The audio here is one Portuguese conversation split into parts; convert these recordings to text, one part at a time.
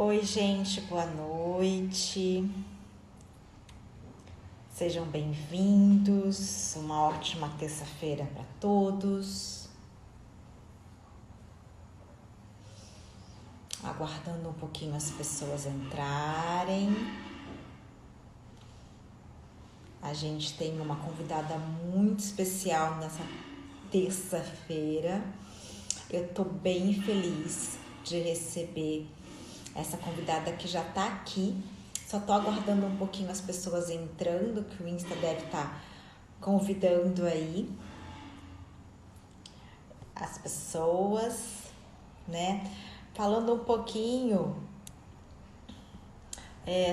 Oi, gente, boa noite. Sejam bem-vindos. Uma ótima terça-feira para todos. Aguardando um pouquinho as pessoas entrarem. A gente tem uma convidada muito especial nessa terça-feira. Eu tô bem feliz de receber essa convidada que já tá aqui. Só tô aguardando um pouquinho as pessoas entrando, que o Insta deve estar convidando aí as pessoas, né? Falando um pouquinho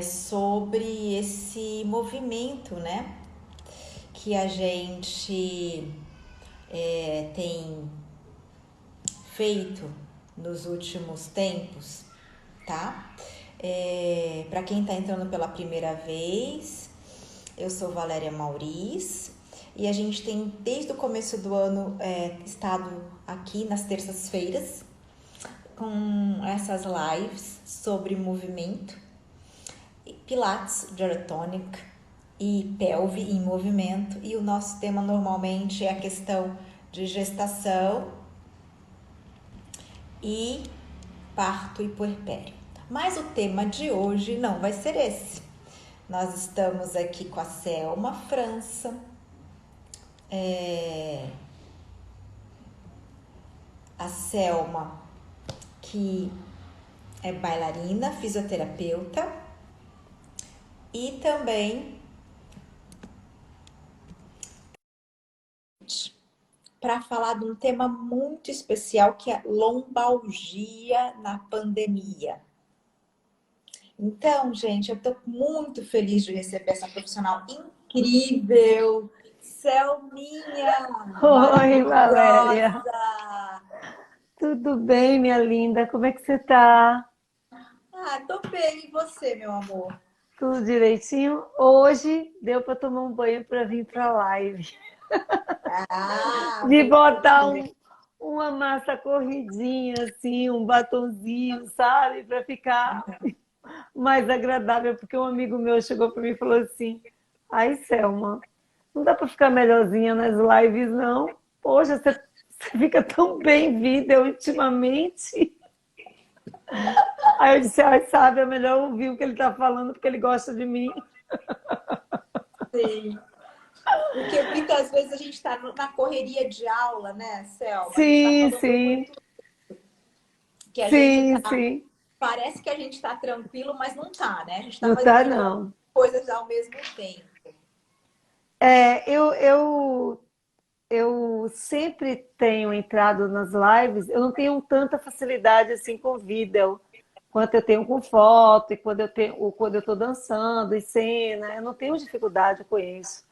sobre esse movimento, né? Que a gente tem feito nos últimos tempos, tá? Para quem está entrando pela primeira vez, eu sou Valéria Mauriz e a gente tem desde o começo do ano estado aqui nas terças-feiras com essas lives sobre movimento, Pilates, Gyrotonic e pelve em movimento, e o nosso tema normalmente é a questão de gestação e parto e puerpério. Mas o tema de hoje não vai ser esse. Nós estamos aqui com a Selma França, a Selma, que é bailarina, fisioterapeuta e também para falar de um tema muito especial que é lombalgia na pandemia. Então, gente, eu estou muito feliz de receber essa profissional incrível, Selminha, Oi, Valéria. maravilhosa. Tudo bem, minha linda? Como é que você tá? Tô bem, e você, meu amor? Tudo direitinho? Hoje deu para tomar um banho para vir para a live. De Muito botar bem. uma massa corridinha, assim, um batonzinho, sabe? Para ficar mais agradável. Porque um amigo meu chegou para mim e falou assim: Ai, Selma, não dá para ficar melhorzinha nas lives, não? Poxa, você fica tão bem-vinda ultimamente. Aí eu disse, ai, sabe, é melhor ouvir o que ele está falando, porque ele gosta de mim. Sim. Porque muitas vezes a gente está na correria de aula, né, Selma? A gente está Sim, falando sim, muito que a gente sim, tá. sim. Parece que a gente está tranquilo, mas não tá, né? A gente está Não fazendo tá, milhões não. de coisas ao mesmo tempo. Eu sempre tenho entrado nas lives, eu não tenho tanta facilidade assim com vídeo, quanto eu tenho com foto, e quando eu estou dançando em cena, eu não tenho dificuldade com isso.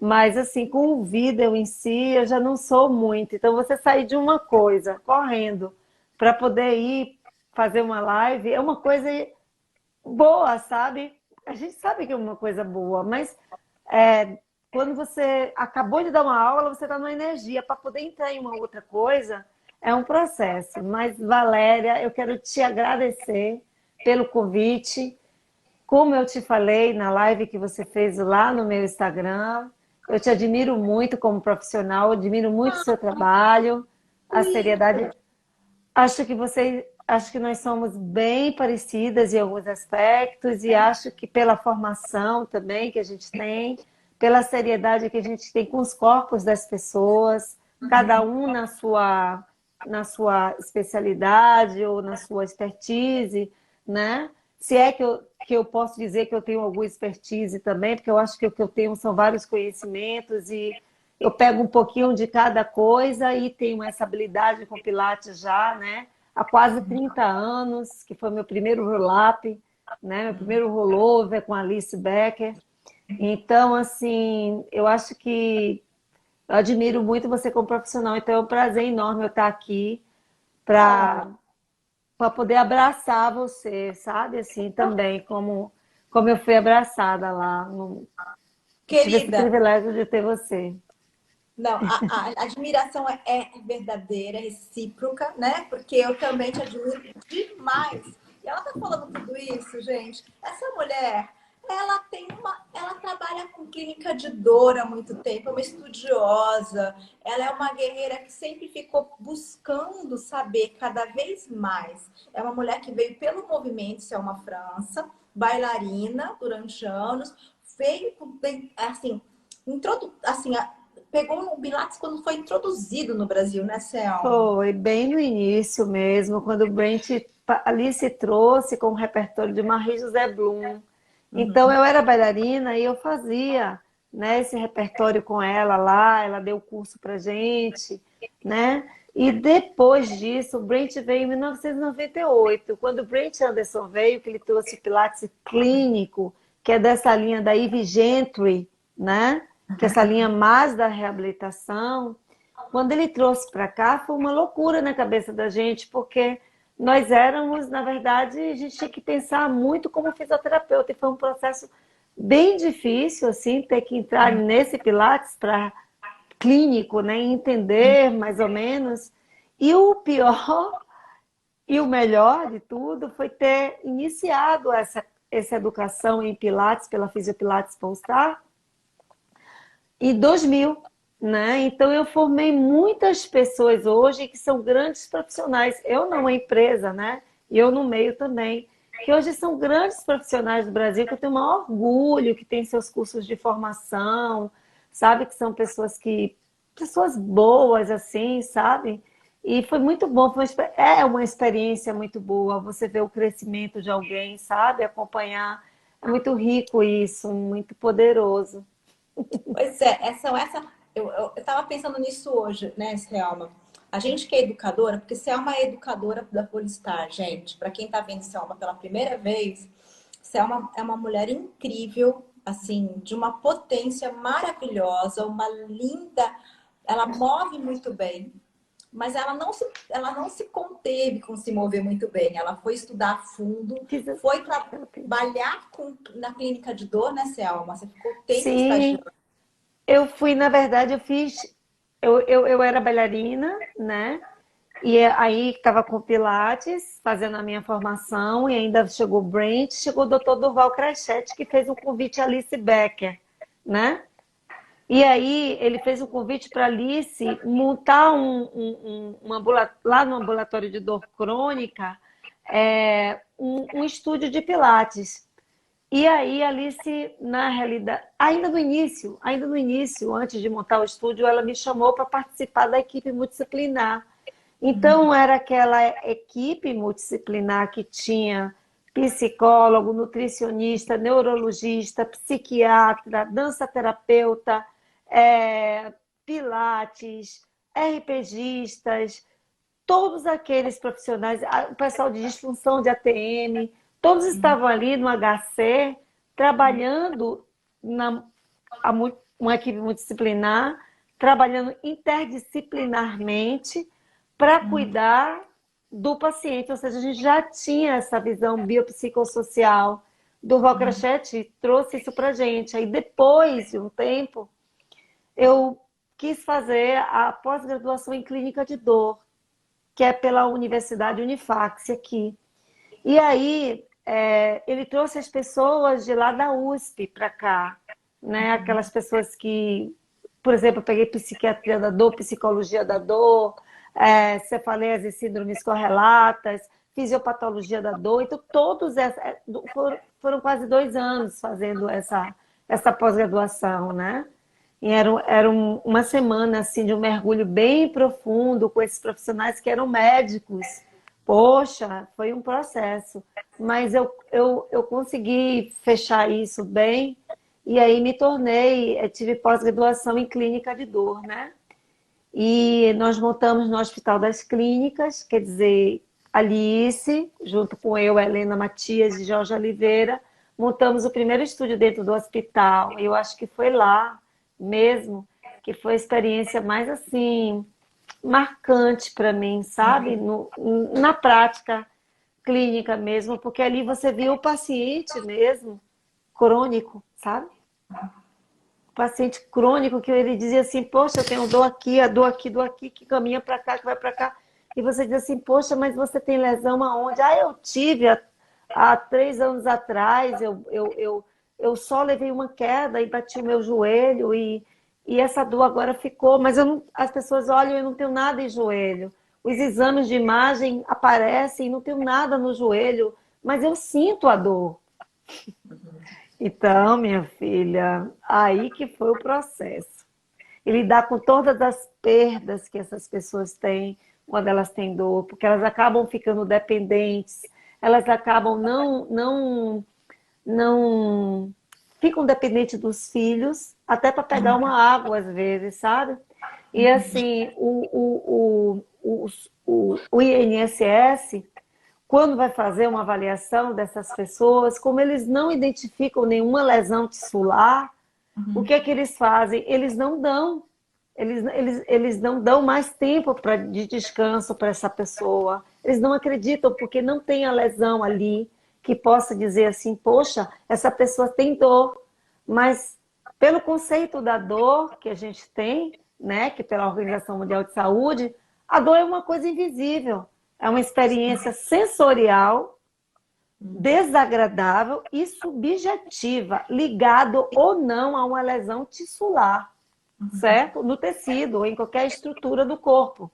Mas assim, com o vídeo em si, eu já não sou muito. Então, você sair de uma coisa correndo para poder ir fazer uma live é uma coisa boa, sabe? A gente sabe que é uma coisa boa, mas é, quando você acabou de dar uma aula, você está numa energia. Para poder entrar em uma outra coisa, é um processo. Mas, Valéria, eu quero te agradecer pelo convite. Como eu te falei na live que você fez lá no meu Instagram, eu te admiro muito como profissional, admiro muito o seu trabalho, a seriedade. Acho que nós somos bem parecidas em alguns aspectos e acho que pela formação também que a gente tem, pela seriedade que a gente tem com os corpos das pessoas, cada um na sua especialidade ou na sua expertise, né? Se é que eu posso dizer que eu tenho alguma expertise também, porque eu acho que o que eu tenho são vários conhecimentos e eu pego um pouquinho de cada coisa e tenho essa habilidade com Pilates já, né? Há quase 30 anos, que foi meu primeiro roll-up, né? Meu primeiro rollover com a Alice Becker. Então, assim, eu acho que eu admiro muito você como profissional. Então, é um prazer enorme eu estar aqui Oh, para poder abraçar você, sabe? Assim, também, como eu fui abraçada lá. Tive esse querida, privilégio de ter você. não, a admiração é verdadeira, é recíproca, né? Porque eu também te admiro demais. ela tá falando tudo isso, gente. Essa mulher, ela trabalha com clínica de dor há muito tempo, é uma estudiosa, ela é uma guerreira que sempre ficou buscando saber cada vez mais. É uma mulher que veio pelo movimento Selma França, bailarina durante anos, veio assim, assim, pegou no Pilates quando foi introduzido no Brasil, né, Selma? Foi bem no início mesmo, quando o ali se trouxe com o repertório de Marie-José Blum. Então Uhum. eu era bailarina e eu fazia, né, esse repertório com ela lá, ela deu o curso pra gente, né? E depois disso, o Brent veio em 1998, quando o Brent Anderson veio, que ele trouxe o Pilates clínico, que é dessa linha da Eve Gentry, né? Que é essa linha mais da reabilitação. Quando ele trouxe para cá, foi uma loucura na cabeça da gente, porque nós éramos, na verdade, a gente tinha que pensar muito como fisioterapeuta, e foi um processo bem difícil, assim, ter que entrar nesse Pilates para clínico, né, entender mais ou menos. E o pior e o melhor de tudo foi ter iniciado essa educação em Pilates pela Fisiopilates Polestar em 2000, né? Então eu formei muitas pessoas hoje que são grandes profissionais. Eu não, a empresa, né? E eu no meio também, que hoje são grandes profissionais do Brasil, que eu tenho o maior orgulho, que têm seus cursos de formação, sabe? Que são pessoas boas, assim, sabe? E foi muito bom, é uma experiência muito boa você ver o crescimento de alguém, sabe? Acompanhar. É muito rico isso, muito poderoso. Pois é, eu tava pensando nisso hoje, né, Selma? A gente que é educadora, porque Selma é educadora da Polistar, gente. Para quem tá vendo Selma pela primeira vez, Selma é uma mulher incrível, assim, de uma potência maravilhosa, uma linda. Ela move muito bem, mas ela não se conteve com se mover muito bem. Ela foi estudar a fundo, foi trabalhar na clínica de dor, né, Selma? Você ficou tempo Sim, estagiando. eu fui, na verdade, eu era bailarina, né? E aí estava com Pilates, fazendo a minha formação, e ainda chegou o Brent, chegou o Dr. Durval Crachete, que fez um convite a Alice Becker, né? E aí ele fez um convite para Alice montar lá no ambulatório de dor crônica, um estúdio de Pilates. E aí, Alice, na realidade, ainda no início, antes de montar o estúdio, ela me chamou para participar da equipe multidisciplinar. Então, era aquela equipe multidisciplinar que tinha psicólogo, nutricionista, neurologista, psiquiatra, dança-terapeuta, pilates, RPGistas, todos aqueles profissionais, o pessoal de disfunção de ATM, todos estavam ali no HC, trabalhando na uma equipe multidisciplinar, trabalhando interdisciplinarmente para cuidar do paciente. Ou seja, a gente já tinha essa visão biopsicossocial. Durval Crachete trouxe isso para a gente. Aí, depois de um tempo, eu quis fazer a pós-graduação em clínica de dor, que é pela Universidade Unifax aqui. E aí, ele trouxe as pessoas de lá da USP para cá, né? Aquelas pessoas que, por exemplo, eu peguei psiquiatria da dor, psicologia da dor, cefaleas e síndromes correlatas, fisiopatologia da dor. Então, foram quase 2 anos fazendo essa pós-graduação, né? E era uma semana assim, de um mergulho bem profundo com esses profissionais que eram médicos. Poxa, foi um processo. Mas eu consegui fechar isso bem e aí tive pós-graduação em clínica de dor, né? E nós montamos no Hospital das Clínicas, quer dizer, Alice, junto com eu, Helena Matias e Jorge Oliveira, montamos o primeiro estúdio dentro do hospital. Eu acho que foi lá mesmo que foi a experiência mais assim marcante para mim, sabe? Na prática clínica mesmo, porque ali você viu o paciente mesmo crônico, sabe? Paciente crônico que ele dizia assim, poxa, eu tenho dor aqui, que caminha para cá, que vai para cá. E você diz assim, poxa, mas você tem lesão aonde? Ah, eu tive há 3 anos atrás eu só levei uma queda e bati o meu joelho e essa dor agora ficou, mas eu não, as pessoas olham, eu não tenho nada em joelho. Os exames de imagem aparecem, não tenho nada no joelho, mas eu sinto a dor. Então, minha filha, aí que foi o processo. E lidar com todas as perdas que essas pessoas têm quando elas têm dor, porque elas acabam ficando dependentes, elas acabam não ficam dependentes dos filhos, até para pegar uma água às vezes, sabe? E assim, o INSS, quando vai fazer uma avaliação dessas pessoas, como eles não identificam nenhuma lesão tissular, o que é que eles fazem? Eles não dão. Eles não dão mais tempo de descanso para essa pessoa. Eles não acreditam porque não tem a lesão ali que possa dizer assim, poxa, essa pessoa tem dor. Mas pelo conceito da dor que a gente tem, né, que pela Organização Mundial de Saúde, a dor é uma coisa invisível. É uma experiência sensorial, desagradável e subjetiva, ligado ou não a uma lesão tissular, certo? No tecido ou em qualquer estrutura do corpo,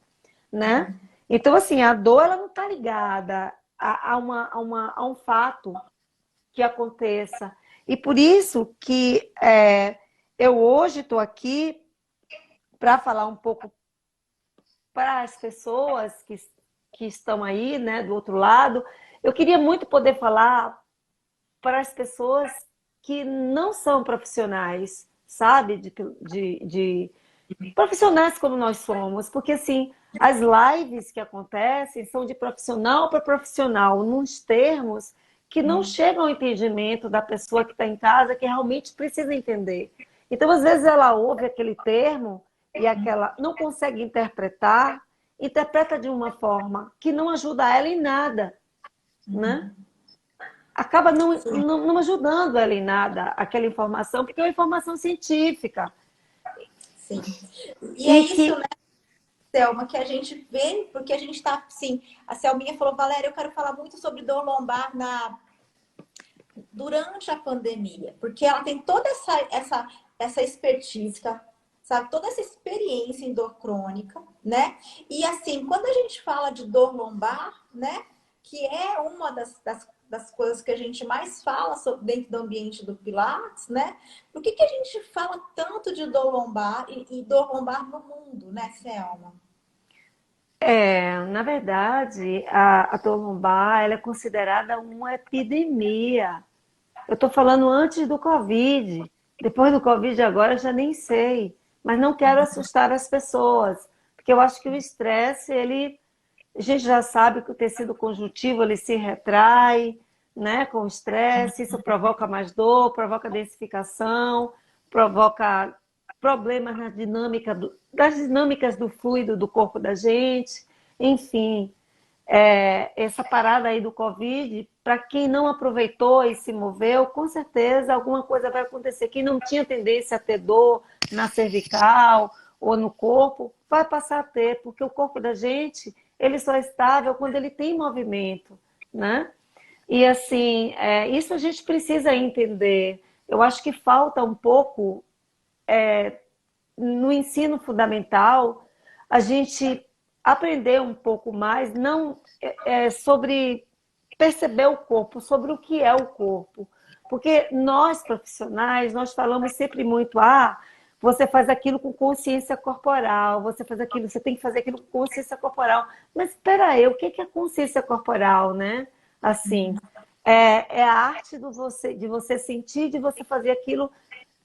né? Então, assim, a dor ela não está ligada a um fato que aconteça. E por isso que eu hoje estou aqui para falar um pouco para as pessoas que estão aí, né, do outro lado. Eu queria muito poder falar para as pessoas que não são profissionais, sabe? De profissionais como nós somos, porque assim, as lives que acontecem são de profissional para profissional, nos termos que não chegam ao entendimento da pessoa que está em casa, que realmente precisa entender. Então, às vezes, ela ouve aquele termo e aquela não consegue interpretar, interpreta de uma forma que não ajuda ela em nada, né? Acaba não ajudando ela em nada, aquela informação, porque é uma informação científica. Sim. E é isso, né, Selma, que a gente vê, porque a gente está, assim, a Selminha falou, Valéria, eu quero falar muito sobre dor lombar durante a pandemia, porque ela tem toda essa expertise, sabe, toda essa experiência em dor crônica, né? E assim, quando a gente fala de dor lombar, né, que é uma das coisas que a gente mais fala dentro do ambiente do Pilates, né? Por que a gente fala tanto de dor lombar e dor lombar no mundo, né, Selma? Na verdade, a dor lombar ela é considerada uma epidemia. Eu estou falando antes do Covid. Depois do Covid agora eu já nem sei. Mas não quero assustar as pessoas. Porque eu acho que o estresse, a gente já sabe que o tecido conjuntivo ele se retrai, né, com o estresse. Isso provoca mais dor, provoca densificação, provoca problemas das dinâmicas do fluido do corpo da gente. Enfim, essa parada aí do Covid, para quem não aproveitou e se moveu, com certeza alguma coisa vai acontecer. Quem não tinha tendência a ter dor na cervical ou no corpo, vai passar a ter, porque o corpo da gente, ele só é estável quando ele tem movimento, né? E assim, isso a gente precisa entender. Eu acho que falta um pouco no ensino fundamental a gente aprender um pouco mais, não sobre perceber o corpo, sobre o que é o corpo. Porque nós, profissionais, nós falamos sempre muito, você faz aquilo com consciência corporal, você faz aquilo, você tem que fazer aquilo com consciência corporal. Mas espera aí, o que é consciência corporal, né? Assim, é a arte de você sentir, de você fazer aquilo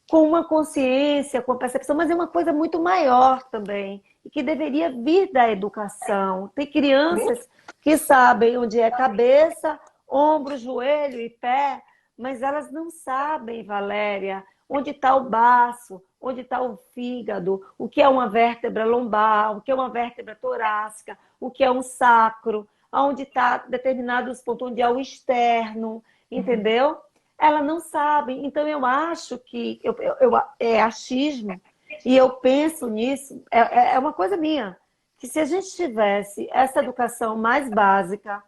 com uma consciência, com a percepção, mas é uma coisa muito maior também, e que deveria vir da educação. Tem crianças que sabem onde é cabeça, ombro, joelho e pé, mas elas não sabem, Valéria, onde está o baço, onde está o fígado, o que é uma vértebra lombar, o que é uma vértebra torácica, o que é um sacro, onde está determinados pontos, onde é o externo, entendeu? Ela não sabe. Então, eu acho que é achismo, e eu penso nisso, uma coisa minha, que se a gente tivesse essa educação mais básica,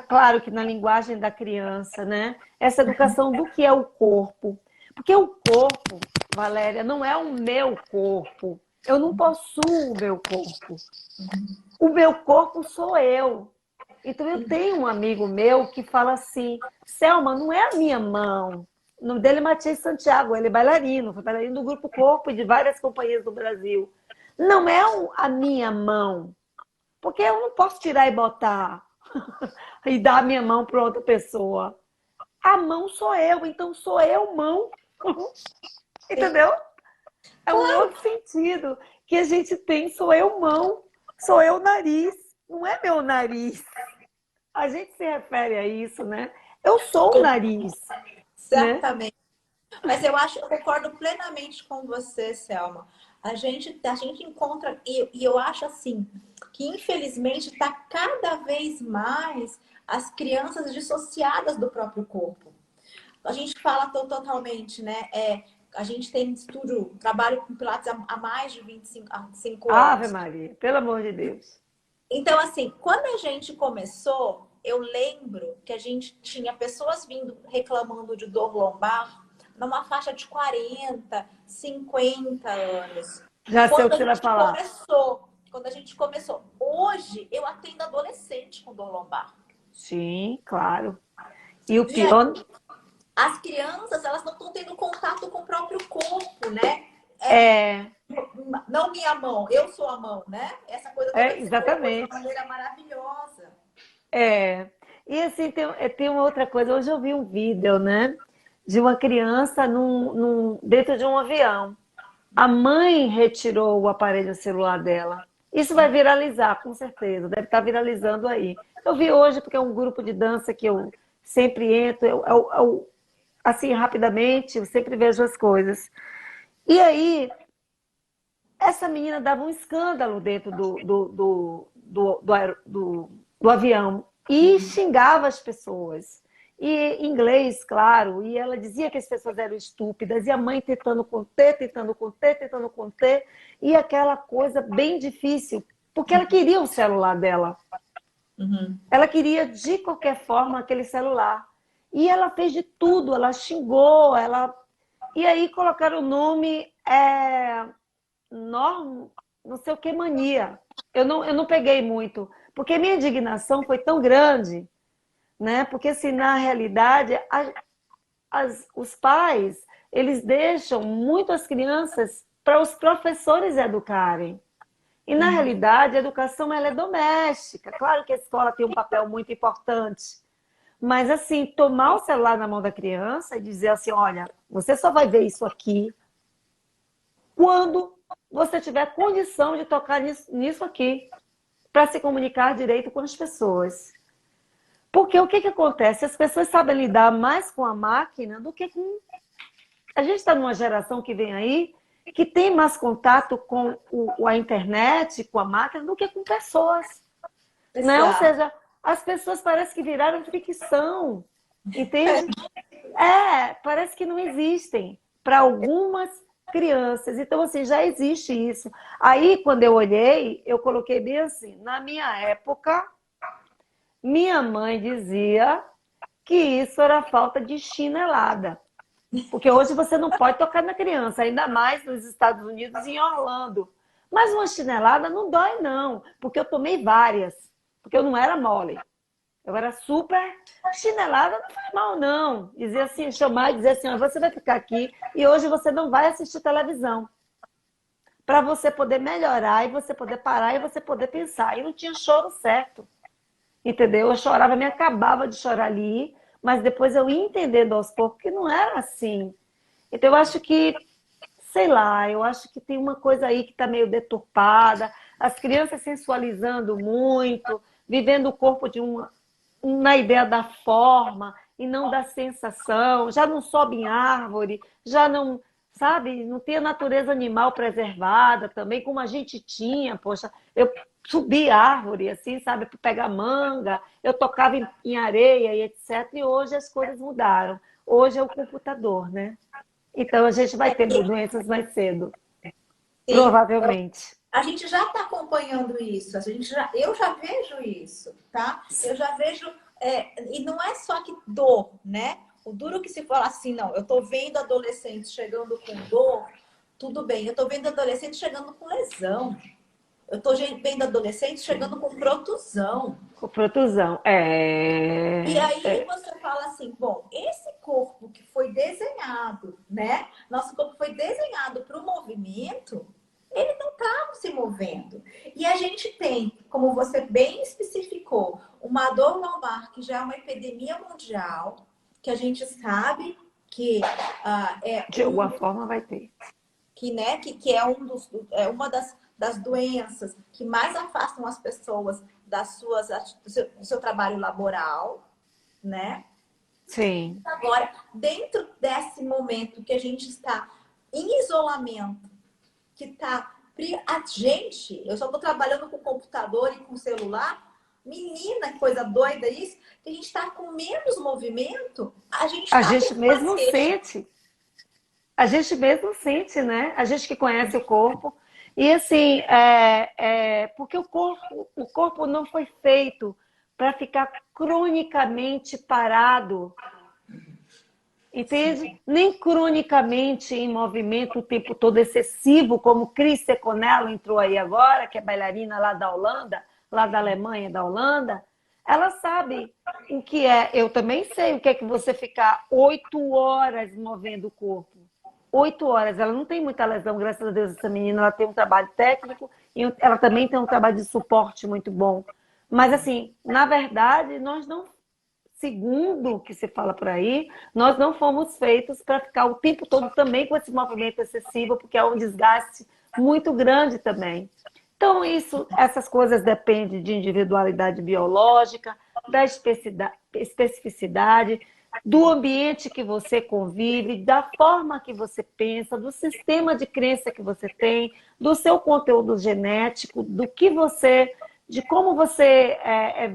claro que na linguagem da criança, né? Essa educação do que é o corpo. Porque o corpo, Valéria, não é o meu corpo. Eu não possuo o meu corpo. O meu corpo sou eu. Então eu tenho um amigo meu que fala assim, Selma, não é a minha mão. O nome dele é Matias Santiago, ele é bailarino, foi bailarino do Grupo Corpo e de várias companhias do Brasil. Não é a minha mão, porque eu não posso tirar e botar e dar a minha mão para outra pessoa. A mão sou eu, então sou eu mão. Entendeu? É um outro sentido que a gente tem, sou eu mão, sou eu nariz, não é meu nariz. A gente se refere a isso, né? Eu sou o nariz, né? Certamente. Mas eu concordo plenamente com você, Selma. A gente encontra, e eu acho assim, que infelizmente está cada vez mais as crianças dissociadas do próprio corpo. A gente fala totalmente, né? A gente tem estudo, trabalho com Pilates há mais de 25 Ave anos. Maria, pelo amor de Deus. Então, assim, quando a gente começou, eu lembro que a gente tinha pessoas vindo reclamando de dor lombar numa faixa de 40, 50 anos. Já sei o que você vai falar. Quando a gente começou. Hoje, eu atendo adolescente com dor lombar. Sim, claro. E o E pior... as crianças, elas não estão tendo contato com o próprio corpo, né? Não minha mão, eu sou a mão, né? Essa coisa toda que você colocou de uma exatamente. maneira maravilhosa. E assim, tem uma outra coisa. Hoje eu vi um vídeo, né? De uma criança dentro de um avião. A mãe retirou o aparelho celular dela. Isso vai viralizar, com certeza. Deve estar viralizando aí. Eu vi hoje, porque é um grupo de dança que eu sempre entro. Assim, rapidamente, eu sempre vejo as coisas. E aí, essa menina dava um escândalo dentro do avião e xingava as pessoas. E em inglês, claro, e ela dizia que as pessoas eram estúpidas, e a mãe tentando conter, e aquela coisa bem difícil, porque ela queria o celular dela. Ela queria, de qualquer forma, aquele celular. E ela fez de tudo, ela xingou, e aí colocaram o nome não sei o que mania. Eu não peguei muito, porque minha indignação foi tão grande, né? Porque assim, na realidade, os pais, eles deixam muito as crianças para os professores educarem. E na realidade, a educação ela é doméstica. Claro que a escola tem um papel muito importante, mas assim, tomar o celular na mão da criança e dizer assim, olha, você só vai ver isso aqui quando você tiver condição de tocar nisso aqui, para se comunicar direito com as pessoas. Porque o que acontece? As pessoas sabem lidar mais com a máquina do que com... A gente está numa geração que vem aí que tem mais contato com a internet, com a máquina, do que com pessoas. Né? Ou seja, as pessoas parecem que viraram ficção. Entende? Parece que não existem para algumas crianças. Então, assim, já existe isso. Aí, quando eu olhei, eu coloquei bem assim, na minha época, minha mãe dizia que isso era falta de chinelada. Porque hoje você não pode tocar na criança, ainda mais nos Estados Unidos e em Orlando. Mas uma chinelada não dói, não. Porque eu tomei várias. Porque eu não era mole. Eu era super chinelada, não faz mal, não. Dizia assim, chamar e dizer assim, você vai ficar aqui e hoje você não vai assistir televisão. Para você poder melhorar e você poder parar e você poder pensar. E não tinha choro certo. Entendeu? Eu chorava, me acabava de chorar ali, mas depois eu ia entendendo aos poucos que não era assim. Então eu acho que, sei lá, eu acho que tem uma coisa aí que está meio deturpada, as crianças sensualizando muito, vivendo o corpo na ideia da forma e não da sensação, já não sobe em árvore, já não, sabe, não tem a natureza animal preservada também, como a gente tinha, poxa, eu subi árvore, assim, sabe, para pegar manga, eu tocava em areia e etc. E hoje as coisas mudaram. Hoje é o computador, né? Então a gente vai ter doenças mais cedo. Sim. Provavelmente. A gente já está acompanhando isso, eu já vejo isso, tá? Eu já vejo, e não é só que dor, né? O duro que se fala assim, não, eu tô vendo adolescentes chegando com dor, tudo bem, eu tô vendo adolescentes chegando com lesão, eu tô vendo adolescentes chegando com protusão. Com protusão. E aí você fala assim, bom, esse corpo que foi desenhado, né? Nosso corpo foi desenhado para o movimento, ele não estava se movendo. E a gente tem, como você bem especificou, uma dor lombar que já é uma epidemia mundial, que a gente sabe que de alguma forma vai ter. que é, uma das doenças que mais afastam as pessoas do seu trabalho laboral, né? Sim. Agora, dentro desse momento que a gente está em isolamento, que está a gente, eu só estou trabalhando com computador e com celular, menina, que coisa doida isso, que a gente está com menos movimento, a gente mesmo sente. A gente mesmo sente, né? A gente que conhece o corpo. E assim, porque o corpo não foi feito para ficar cronicamente parado, entende? Nem cronicamente em movimento o tempo todo excessivo, como Cris Seconello entrou aí agora, que é bailarina lá da Holanda, lá da Alemanha, da Holanda. Ela sabe o que é. Eu também sei o que é que você ficar 8 horas movendo o corpo. 8 horas. Ela não tem muita lesão, graças a Deus, essa menina. Ela tem um trabalho técnico e ela também tem um trabalho de suporte muito bom. Mas, assim, na verdade, nós não, segundo o que se fala por aí, nós não fomos feitos para ficar o tempo todo também com esse movimento excessivo, porque é um desgaste muito grande também. Então, essas coisas dependem de individualidade biológica, da especificidade, do ambiente que você convive, da forma que você pensa, do sistema de crença que você tem, do seu conteúdo genético, de como você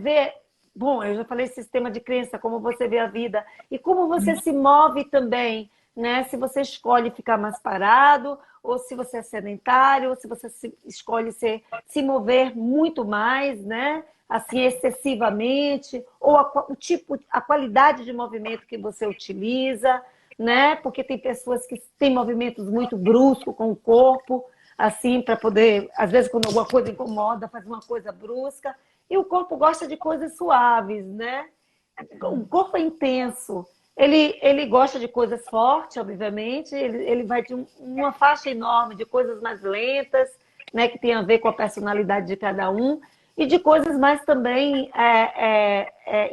vê. Bom, eu já falei sistema de crença, como você vê a vida e como você se move também, né? Se você escolhe ficar mais parado, ou se você é sedentário, ou se você escolhe se mover muito mais, né? Assim, excessivamente, ou a qualidade de movimento que você utiliza, né? Porque tem pessoas que têm movimentos muito bruscos com o corpo, assim, para poder, às vezes, quando alguma coisa incomoda, faz uma coisa brusca. E o corpo gosta de coisas suaves, né? O corpo é intenso. Ele gosta de coisas fortes, obviamente. Ele vai de uma faixa enorme de coisas mais lentas, né? Que tem a ver com a personalidade de cada um. E de coisas mais também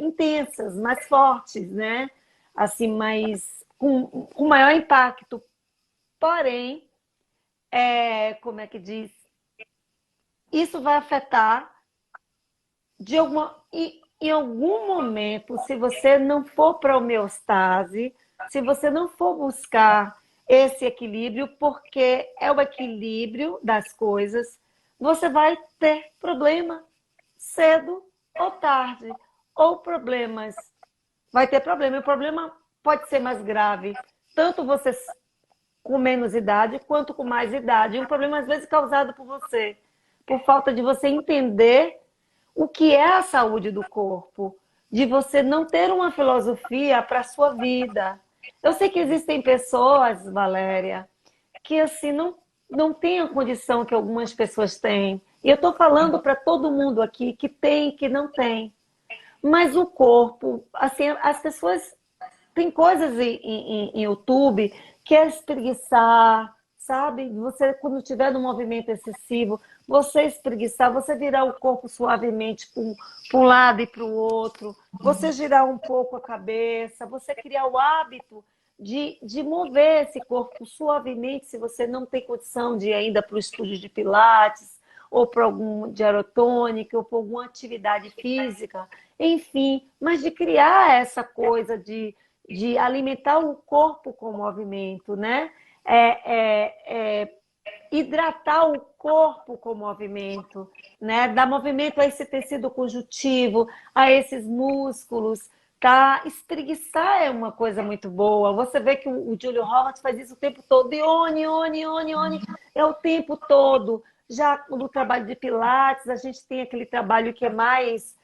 intensas, mais fortes, né? Assim, com maior impacto. Porém, como é que diz? Isso vai afetar em algum momento, se você não for para a homeostase, se você não for buscar esse equilíbrio, porque é o equilíbrio das coisas, você vai ter problema cedo ou tarde, ou problemas. Vai ter problema, e o problema pode ser mais grave, tanto você com menos idade quanto com mais idade. Um problema às vezes causado por você, por falta de você entender o que é a saúde do corpo, de você não ter uma filosofia para a sua vida. Eu sei que existem pessoas, Valéria, que assim não têm a condição que algumas pessoas têm. E eu estou falando para todo mundo aqui que tem e que não tem. Mas o corpo, assim, as pessoas tem coisas em YouTube que é espreguiçar, sabe? Você, quando estiver num movimento excessivo, você espreguiçar, você virar o corpo suavemente para um lado e para o outro, você girar um pouco a cabeça, você criar o hábito de mover esse corpo suavemente, se você não tem condição de ir ainda para o estúdio de pilates, ou para algum de aerotônica, ou para alguma atividade física, enfim, mas de criar essa coisa de alimentar o corpo com movimento, né? Hidratar o corpo com movimento, né? Dar movimento a esse tecido conjuntivo, a esses músculos, tá? Espreguiçar é uma coisa muito boa. Você vê que o Júlio Roberts faz isso o tempo todo, e one, é o tempo todo. Já no trabalho de Pilates, a gente tem aquele trabalho que é mais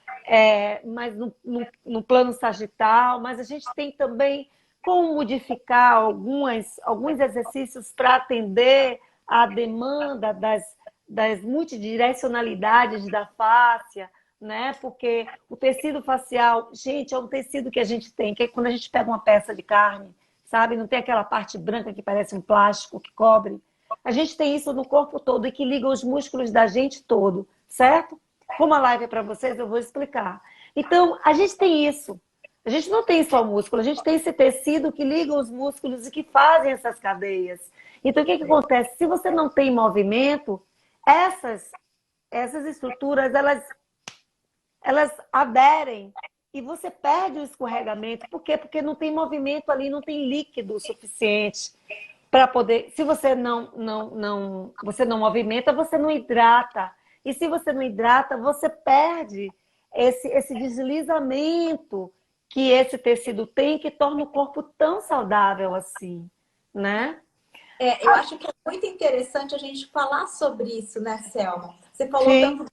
no plano sagital, mas a gente tem também como modificar alguns exercícios para atender à demanda das multidirecionalidades da fáscia, né? Porque o tecido facial, gente, é um tecido que a gente tem, que é quando a gente pega uma peça de carne, sabe? Não tem aquela parte branca que parece um plástico que cobre. A gente tem isso no corpo todo e que liga os músculos da gente todo, certo? Como a live é para vocês, eu vou explicar. Então, a gente tem isso. A gente não tem só músculo, a gente tem esse tecido que liga os músculos e que fazem essas cadeias. Então, o que acontece? Se você não tem movimento, essas estruturas, elas aderem e você perde o escorregamento. Por quê? Porque não tem movimento ali, não tem líquido suficiente para poder... Se você você não movimenta, você não hidrata. E se você não hidrata, você perde esse deslizamento que esse tecido tem, que torna o corpo tão saudável assim, né? Eu acho que é muito interessante a gente falar sobre isso, né, Selma? Você falou Sim. tanto,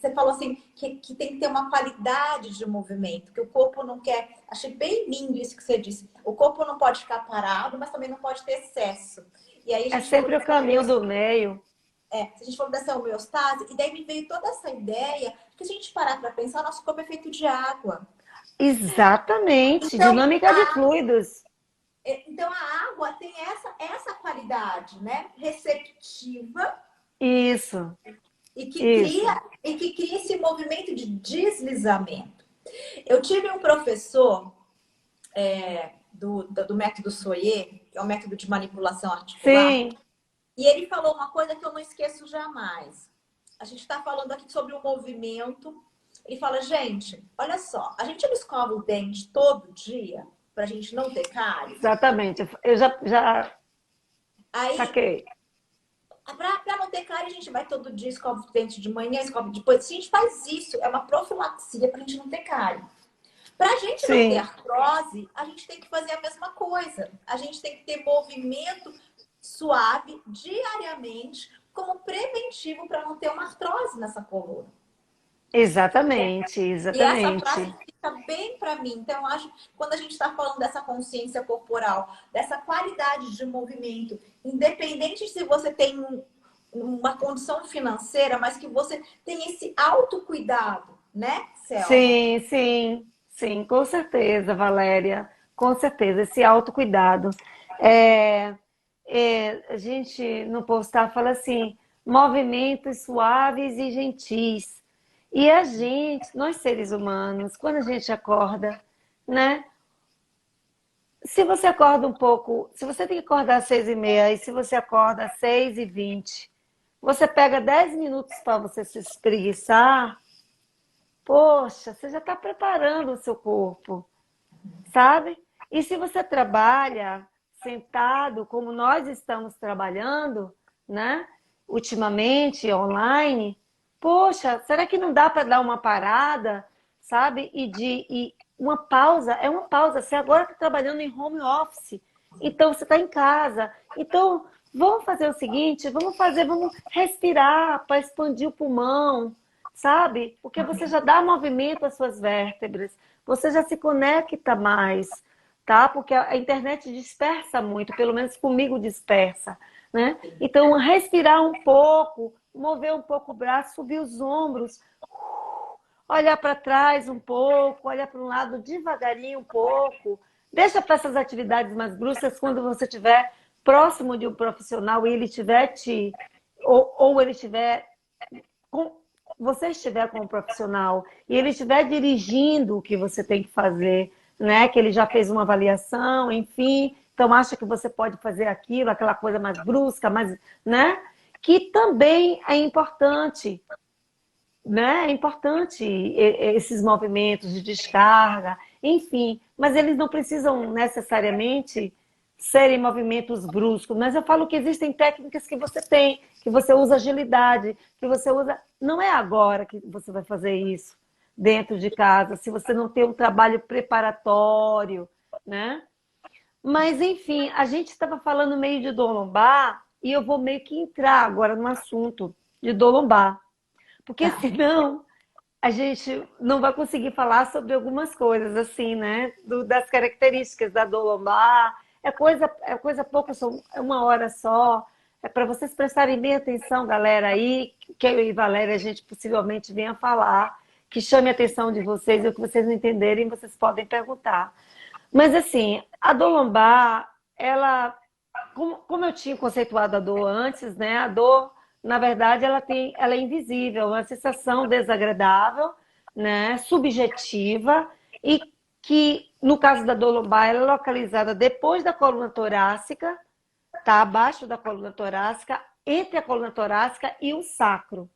você falou assim que tem que ter uma qualidade de movimento, que o corpo não quer. Achei bem lindo isso que você disse. O corpo não pode ficar parado, mas também não pode ter excesso. E aí a É gente falou sempre o caminho do meio. a gente falou dessa homeostase, e daí me veio toda essa ideia que se a gente parar para pensar, nosso corpo é feito de água. Exatamente, Então, dinâmica de fluidos. então a água tem essa qualidade, né? Receptiva Isso, e isso. que cria esse movimento de deslizamento. Eu tive um professor do método Soyer, que é um método de manipulação articular, Sim, e ele falou uma coisa que eu não esqueço jamais. A gente está falando aqui sobre o movimento. Ele fala, gente, olha só, a gente não escova o dente todo dia para a gente não ter cárie. exatamente. Eu já Aí, saquei. para não ter cárie, a gente vai todo dia, escova o dente de manhã, escova depois. Se a gente faz isso, é uma profilaxia para a gente não ter cárie. Para a gente não ter Sim, artrose, a gente tem que fazer a mesma coisa. A gente tem que ter movimento suave diariamente como preventivo para não ter uma artrose nessa coluna. exatamente, E essa frase exatamente. fica bem para mim. Então, eu acho que quando a gente está falando dessa consciência corporal, dessa qualidade de movimento, independente se você tem uma condição financeira, mas que você tem esse autocuidado, né, Selma? Sim, sim, sim, com certeza, Valéria. Com certeza, esse autocuidado. É, a gente no postar fala assim, movimentos suaves e gentis. E a gente, nós seres humanos, quando a gente acorda, né? Se você acorda um pouco, se você tem que acordar às 6h30 e se você acorda às 6h20, você pega 10 minutos para você se espreguiçar, poxa, você já está preparando o seu corpo, sabe? E se você trabalha sentado, como nós estamos trabalhando, né? Ultimamente, online, poxa, será que não dá para dar uma parada, sabe? E uma pausa, é uma pausa. Você agora está trabalhando em home office, então você está em casa. Então, vamos fazer o seguinte, vamos respirar para expandir o pulmão, sabe? Porque você já dá movimento às suas vértebras, você já se conecta mais, tá? Porque a internet dispersa muito, pelo menos comigo dispersa, né? Então, respirar um pouco, mover um pouco o braço, subir os ombros, olhar para trás um pouco, olhar para um lado devagarinho um pouco. Deixa para essas atividades mais bruscas quando você estiver próximo de um profissional e ele estiver ou ele estiver você estiver com um profissional e ele estiver dirigindo o que você tem que fazer, né? Que ele já fez uma avaliação, enfim, então acha que você pode fazer aquilo, aquela coisa mais brusca, mais, né? Que também é importante, né? É importante esses movimentos de descarga, enfim, mas eles não precisam necessariamente serem movimentos bruscos, mas eu falo que existem técnicas que você tem, que você usa agilidade, que você usa... Não é agora que você vai fazer isso dentro de casa, se você não tem um trabalho preparatório, né? Mas, enfim, a gente estava falando meio de dor lombar e eu vou meio que entrar agora no assunto. de dor lombar. Porque Tá. senão a gente não vai conseguir falar sobre algumas coisas, assim, né? Das características da dor lombar. É coisa pouca, é uma hora só. É para vocês prestarem bem atenção, galera, aí, que eu e Valéria a gente possivelmente venha falar, que chame a atenção de vocês, e o que vocês não entenderem, vocês podem perguntar. Mas, assim, a dor lombar, ela, como eu tinha conceituado a dor antes, né? A dor, na verdade, ela é invisível, uma sensação desagradável, né? Subjetiva, e que, no caso da dor lombar, ela é localizada depois da coluna torácica, tá? Abaixo da coluna torácica, entre a coluna torácica e o sacro.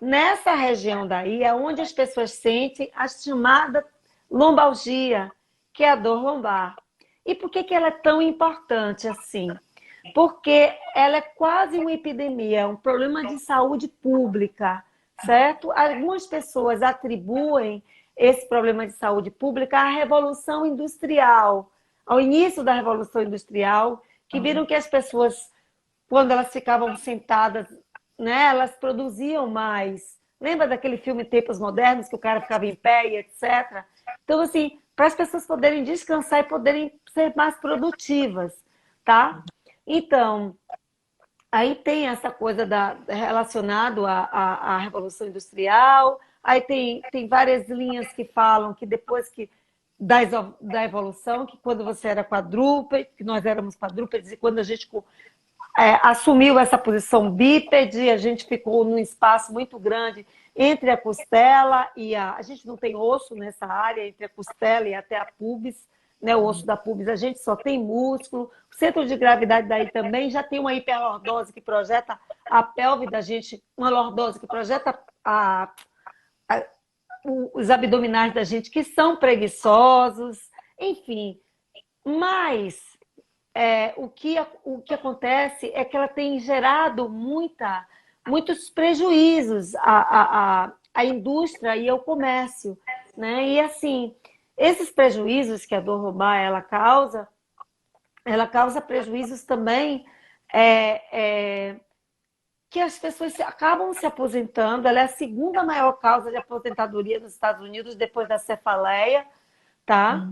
Nessa região daí é onde as pessoas sentem a chamada lombalgia, que é a dor lombar. E por que ela é tão importante assim? Porque ela é quase uma epidemia, um problema de saúde pública, certo? Algumas pessoas atribuem esse problema de saúde pública à Revolução Industrial, ao início da Revolução Industrial, que viram que as pessoas, quando elas ficavam sentadas, né, elas produziam mais. Lembra daquele filme Tempos Modernos, que o cara ficava em pé e etc? Então, assim, para as pessoas poderem descansar e poderem ser mais produtivas, tá? Então, aí tem essa coisa relacionado à Revolução Industrial, aí tem várias linhas que falam que depois que da evolução, que quando você era quadrúpede, que nós éramos quadrúpedes, e quando a gente assumiu essa posição bípede, a gente ficou num espaço muito grande entre a costela e a gente não tem osso nessa área, entre a costela e até a púbis, né, o osso da púbis, a gente só tem músculo. O centro de gravidade daí também já tem uma hiperlordose que projeta a pelve da gente, uma lordose que projeta a, os abdominais da gente, que são preguiçosos, enfim. Mas o que acontece é que ela tem gerado muitos prejuízos à indústria e ao comércio, né? E assim, esses prejuízos que a dor lombar ela causa prejuízos também que as pessoas acabam se aposentando. Ela é a segunda maior causa de aposentadoria nos Estados Unidos, depois da cefaleia, tá?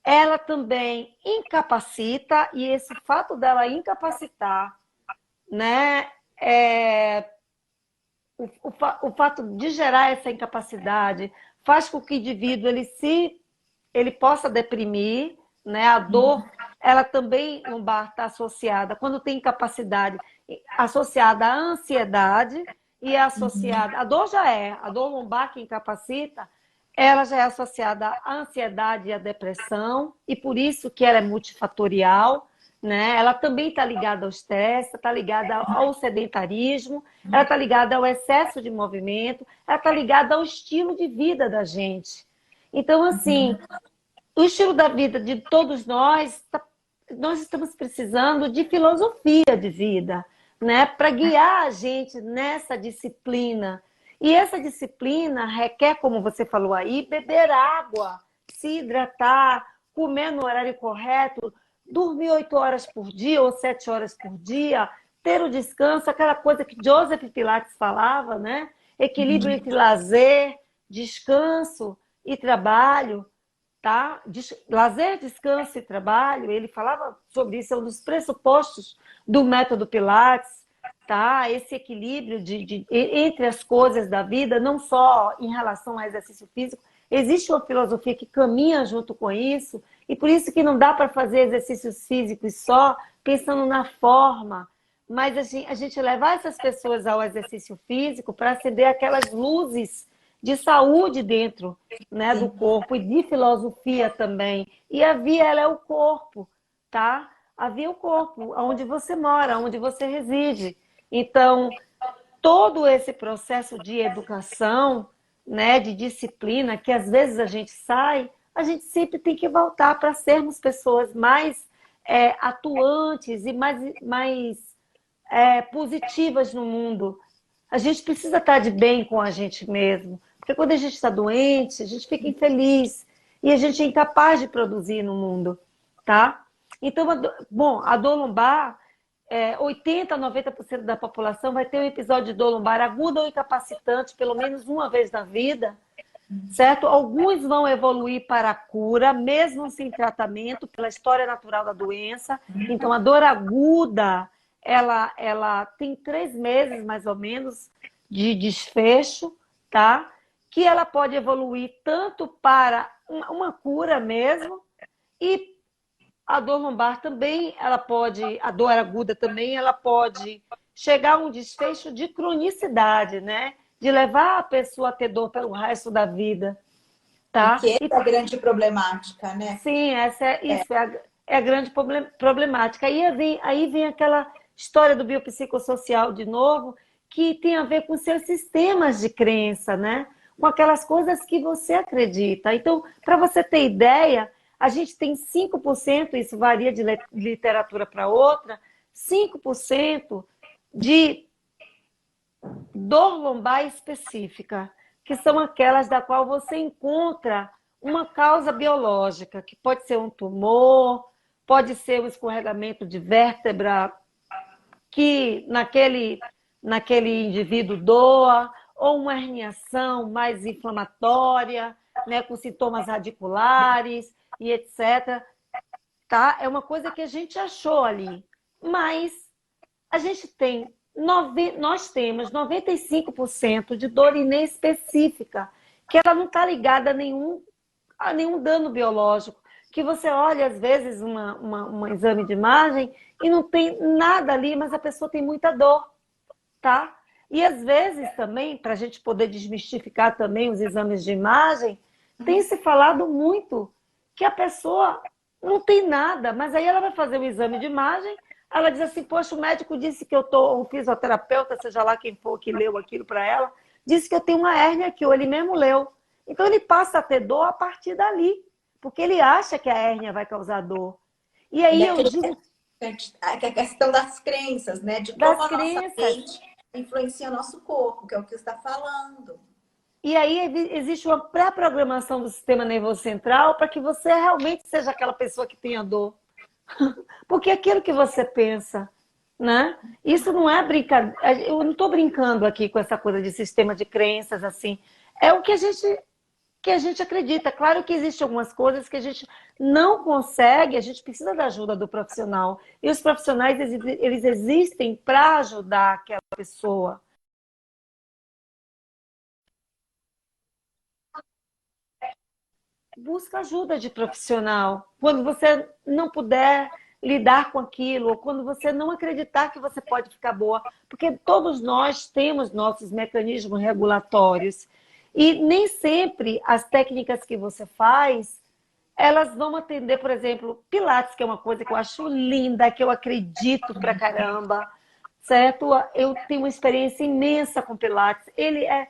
Ela também incapacita, e esse fato dela incapacitar, né, o fato de gerar essa incapacidade faz com que o indivíduo ele possa deprimir, né? A dor, ela também lombar está associada, quando tem incapacidade, associada à ansiedade e associada, a dor a dor lombar que incapacita, ela já é associada à ansiedade e à depressão, e por isso que ela é multifatorial, né? Ela também está ligada ao estresse, está ligada ao sedentarismo, ela está ligada ao excesso de movimento, ela está ligada ao estilo de vida da gente. Então, assim, o estilo da vida de todos nós, nós estamos precisando de filosofia de vida, né? Para guiar a gente nessa disciplina. E essa disciplina requer, como você falou aí, beber água, se hidratar, comer no horário correto, dormir 8 horas por dia ou 7 horas por dia, ter o descanso, aquela coisa que Joseph Pilates falava, né? Equilíbrio entre lazer, descanso e trabalho, tá? Lazer, descanso e trabalho, ele falava sobre isso, é um dos pressupostos do método Pilates, tá? Esse equilíbrio entre as coisas da vida, não só em relação ao exercício físico, existe uma filosofia que caminha junto com isso, e por isso que não dá para fazer exercícios físicos só pensando na forma, mas a gente levar essas pessoas ao exercício físico para acender aquelas luzes de saúde dentro, né, do corpo, e de filosofia também. E a via, ela é o corpo, tá? A via é o corpo, onde você mora, onde você reside. Então, todo esse processo de educação, né, de disciplina, que às vezes a gente sai, a gente sempre tem que voltar para sermos pessoas mais atuantes e mais positivas no mundo. A gente precisa estar de bem com a gente mesmo, porque quando a gente está doente, a gente fica infeliz e a gente é incapaz de produzir no mundo, tá? Então, bom, a dor lombar, 80% a 90% da população vai ter um episódio de dor lombar aguda ou incapacitante pelo menos uma vez na vida, certo? Alguns vão evoluir para a cura, mesmo sem tratamento, pela história natural da doença. Então, a dor aguda, ela tem 3 meses, mais ou menos, de desfecho, tá? Que ela pode evoluir tanto para uma cura mesmo, e a dor lombar também, a dor aguda também, ela pode chegar a um desfecho de cronicidade, né? De levar a pessoa a ter dor pelo resto da vida, tá? Que essa é a grande problemática, né? Sim, isso é a grande problemática. Aí vem aquela história do biopsicossocial de novo, que tem a ver com seus sistemas de crença, né? Com aquelas coisas que você acredita. Então, para você ter ideia, a gente tem 5%, isso varia de literatura para outra, 5% de dor lombar específica, que são aquelas da qual você encontra uma causa biológica, que pode ser um tumor, pode ser o escorregamento de vértebra que naquele indivíduo doa, ou uma herniação mais inflamatória, né, com sintomas radiculares e etc. Tá? É uma coisa que a gente achou ali. Mas a gente tem, nós temos 95% de dor inespecífica, que ela não está ligada a nenhum dano biológico. Que você olha, às vezes, um exame de imagem e não tem nada ali, mas a pessoa tem muita dor, tá? E às vezes também, para a gente poder desmistificar também os exames de imagem, tem se falado muito que a pessoa não tem nada, mas aí ela vai fazer o exame de imagem, ela diz assim, poxa, o médico disse que eu tô, um fisioterapeuta, seja lá quem for que leu aquilo para ela, disse que eu tenho uma hérnia aqui, ou ele mesmo leu. Então ele passa a ter dor a partir dali, porque ele acha que a hérnia vai causar dor. E aí eu digo... A questão das crenças, né? De como a nossa mente influencia o nosso corpo, que é o que você está falando. E aí existe uma pré-programação do sistema nervoso central para que você realmente seja aquela pessoa que tenha dor. Porque é aquilo que você pensa, né? Isso não é brincadeira. Eu não estou brincando aqui com essa coisa de sistema de crenças, assim. É o que a gente acredita. Claro que existem algumas coisas que a gente não consegue, a gente precisa da ajuda do profissional. E os profissionais, eles existem para ajudar aquela pessoa. Busca ajuda de profissional. Quando você não puder lidar com aquilo, ou quando você não acreditar que você pode ficar boa, porque todos nós temos nossos mecanismos regulatórios. E nem sempre as técnicas que você faz, elas vão atender, por exemplo, Pilates, que é uma coisa que eu acho linda, que eu acredito pra caramba, certo? Eu tenho uma experiência imensa com Pilates. Ele é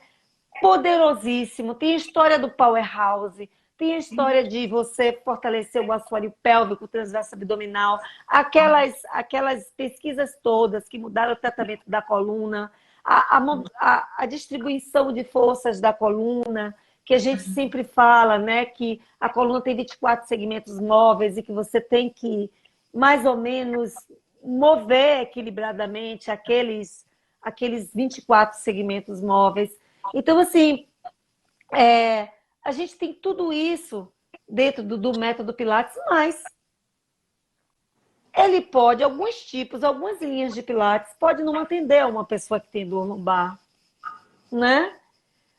poderosíssimo. Tem a história do Powerhouse, tem a história de você fortalecer o assoalho pélvico, o transverso abdominal, aquelas pesquisas todas que mudaram o tratamento da coluna, a distribuição de forças da coluna, que a gente sempre fala, né, que a coluna tem 24 segmentos móveis e que você tem que, mais ou menos, mover equilibradamente aqueles 24 segmentos móveis. Então, assim, a gente tem tudo isso dentro do método Pilates, mas ele pode, alguns tipos, algumas linhas de Pilates, pode não atender a uma pessoa que tem dor lombar, né?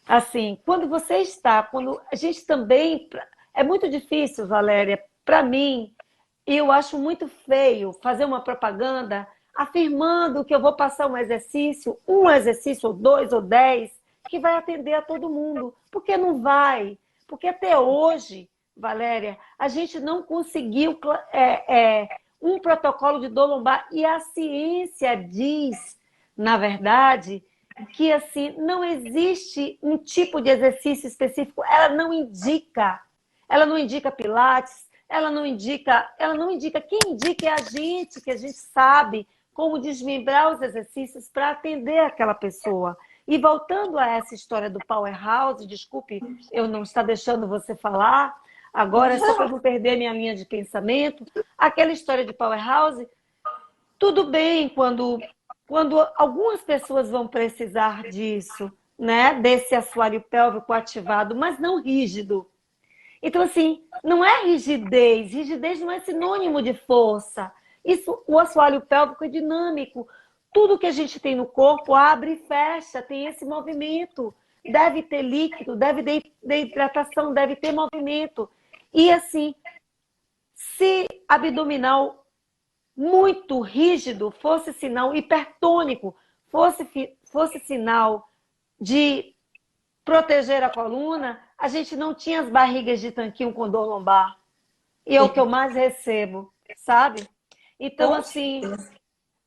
Assim, quando a gente também... É muito difícil, Valéria, para mim, eu acho muito feio fazer uma propaganda afirmando que eu vou passar um exercício ou 2 ou 10, que vai atender a todo mundo. Porque não vai. Porque até hoje, Valéria, a gente não conseguiu um protocolo de dor lombar. E a ciência diz, na verdade, que assim, não existe um tipo de exercício específico. Ela não indica Pilates, ela não indica. Quem indica é a gente, que a gente sabe como desmembrar os exercícios para atender aquela pessoa. E voltando a essa história do Powerhouse, desculpe eu não estar deixando você falar, agora só para não perder minha linha de pensamento, aquela história de Powerhouse, tudo bem quando algumas pessoas vão precisar disso, né? Desse assoalho pélvico ativado, mas não rígido. Então, assim, não é rigidez. Rigidez não é sinônimo de força. Isso, o assoalho pélvico é dinâmico. Tudo que a gente tem no corpo abre e fecha, tem esse movimento. Deve ter líquido, deve ter hidratação, deve ter movimento. E assim, se abdominal muito rígido fosse sinal hipertônico, fosse sinal de proteger a coluna, a gente não tinha as barrigas de tanquinho com dor lombar. E é o que eu mais recebo, sabe? Então, Com assim, certeza.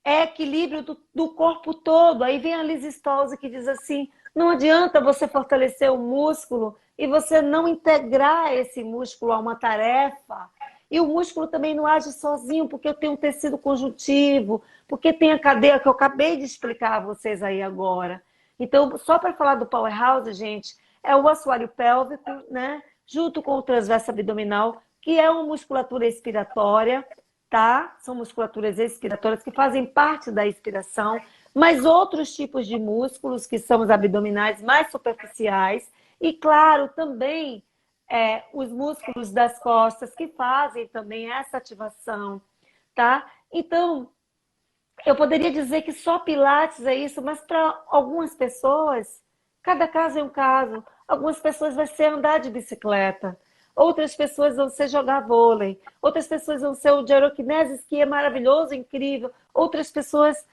é equilíbrio do corpo todo. Aí vem a Liz Stolze que diz assim, não adianta você fortalecer o músculo e você não integrar esse músculo a uma tarefa. E o músculo também não age sozinho, porque eu tenho um tecido conjuntivo, porque tem a cadeia que eu acabei de explicar a vocês aí agora. Então, só para falar do powerhouse, gente, é o assoalho pélvico, né? Junto com o transverso abdominal, que é uma musculatura expiratória, tá? São musculaturas expiratórias que fazem parte da expiração, mas outros tipos de músculos, que são os abdominais mais superficiais, e claro, também os músculos das costas, que fazem também essa ativação, tá? Então, eu poderia dizer que só Pilates é isso, mas para algumas pessoas, cada caso é um caso. Algumas pessoas vai ser andar de bicicleta, outras pessoas vão ser jogar vôlei, outras pessoas vão ser o gyrokinesis, que é maravilhoso, incrível, outras pessoas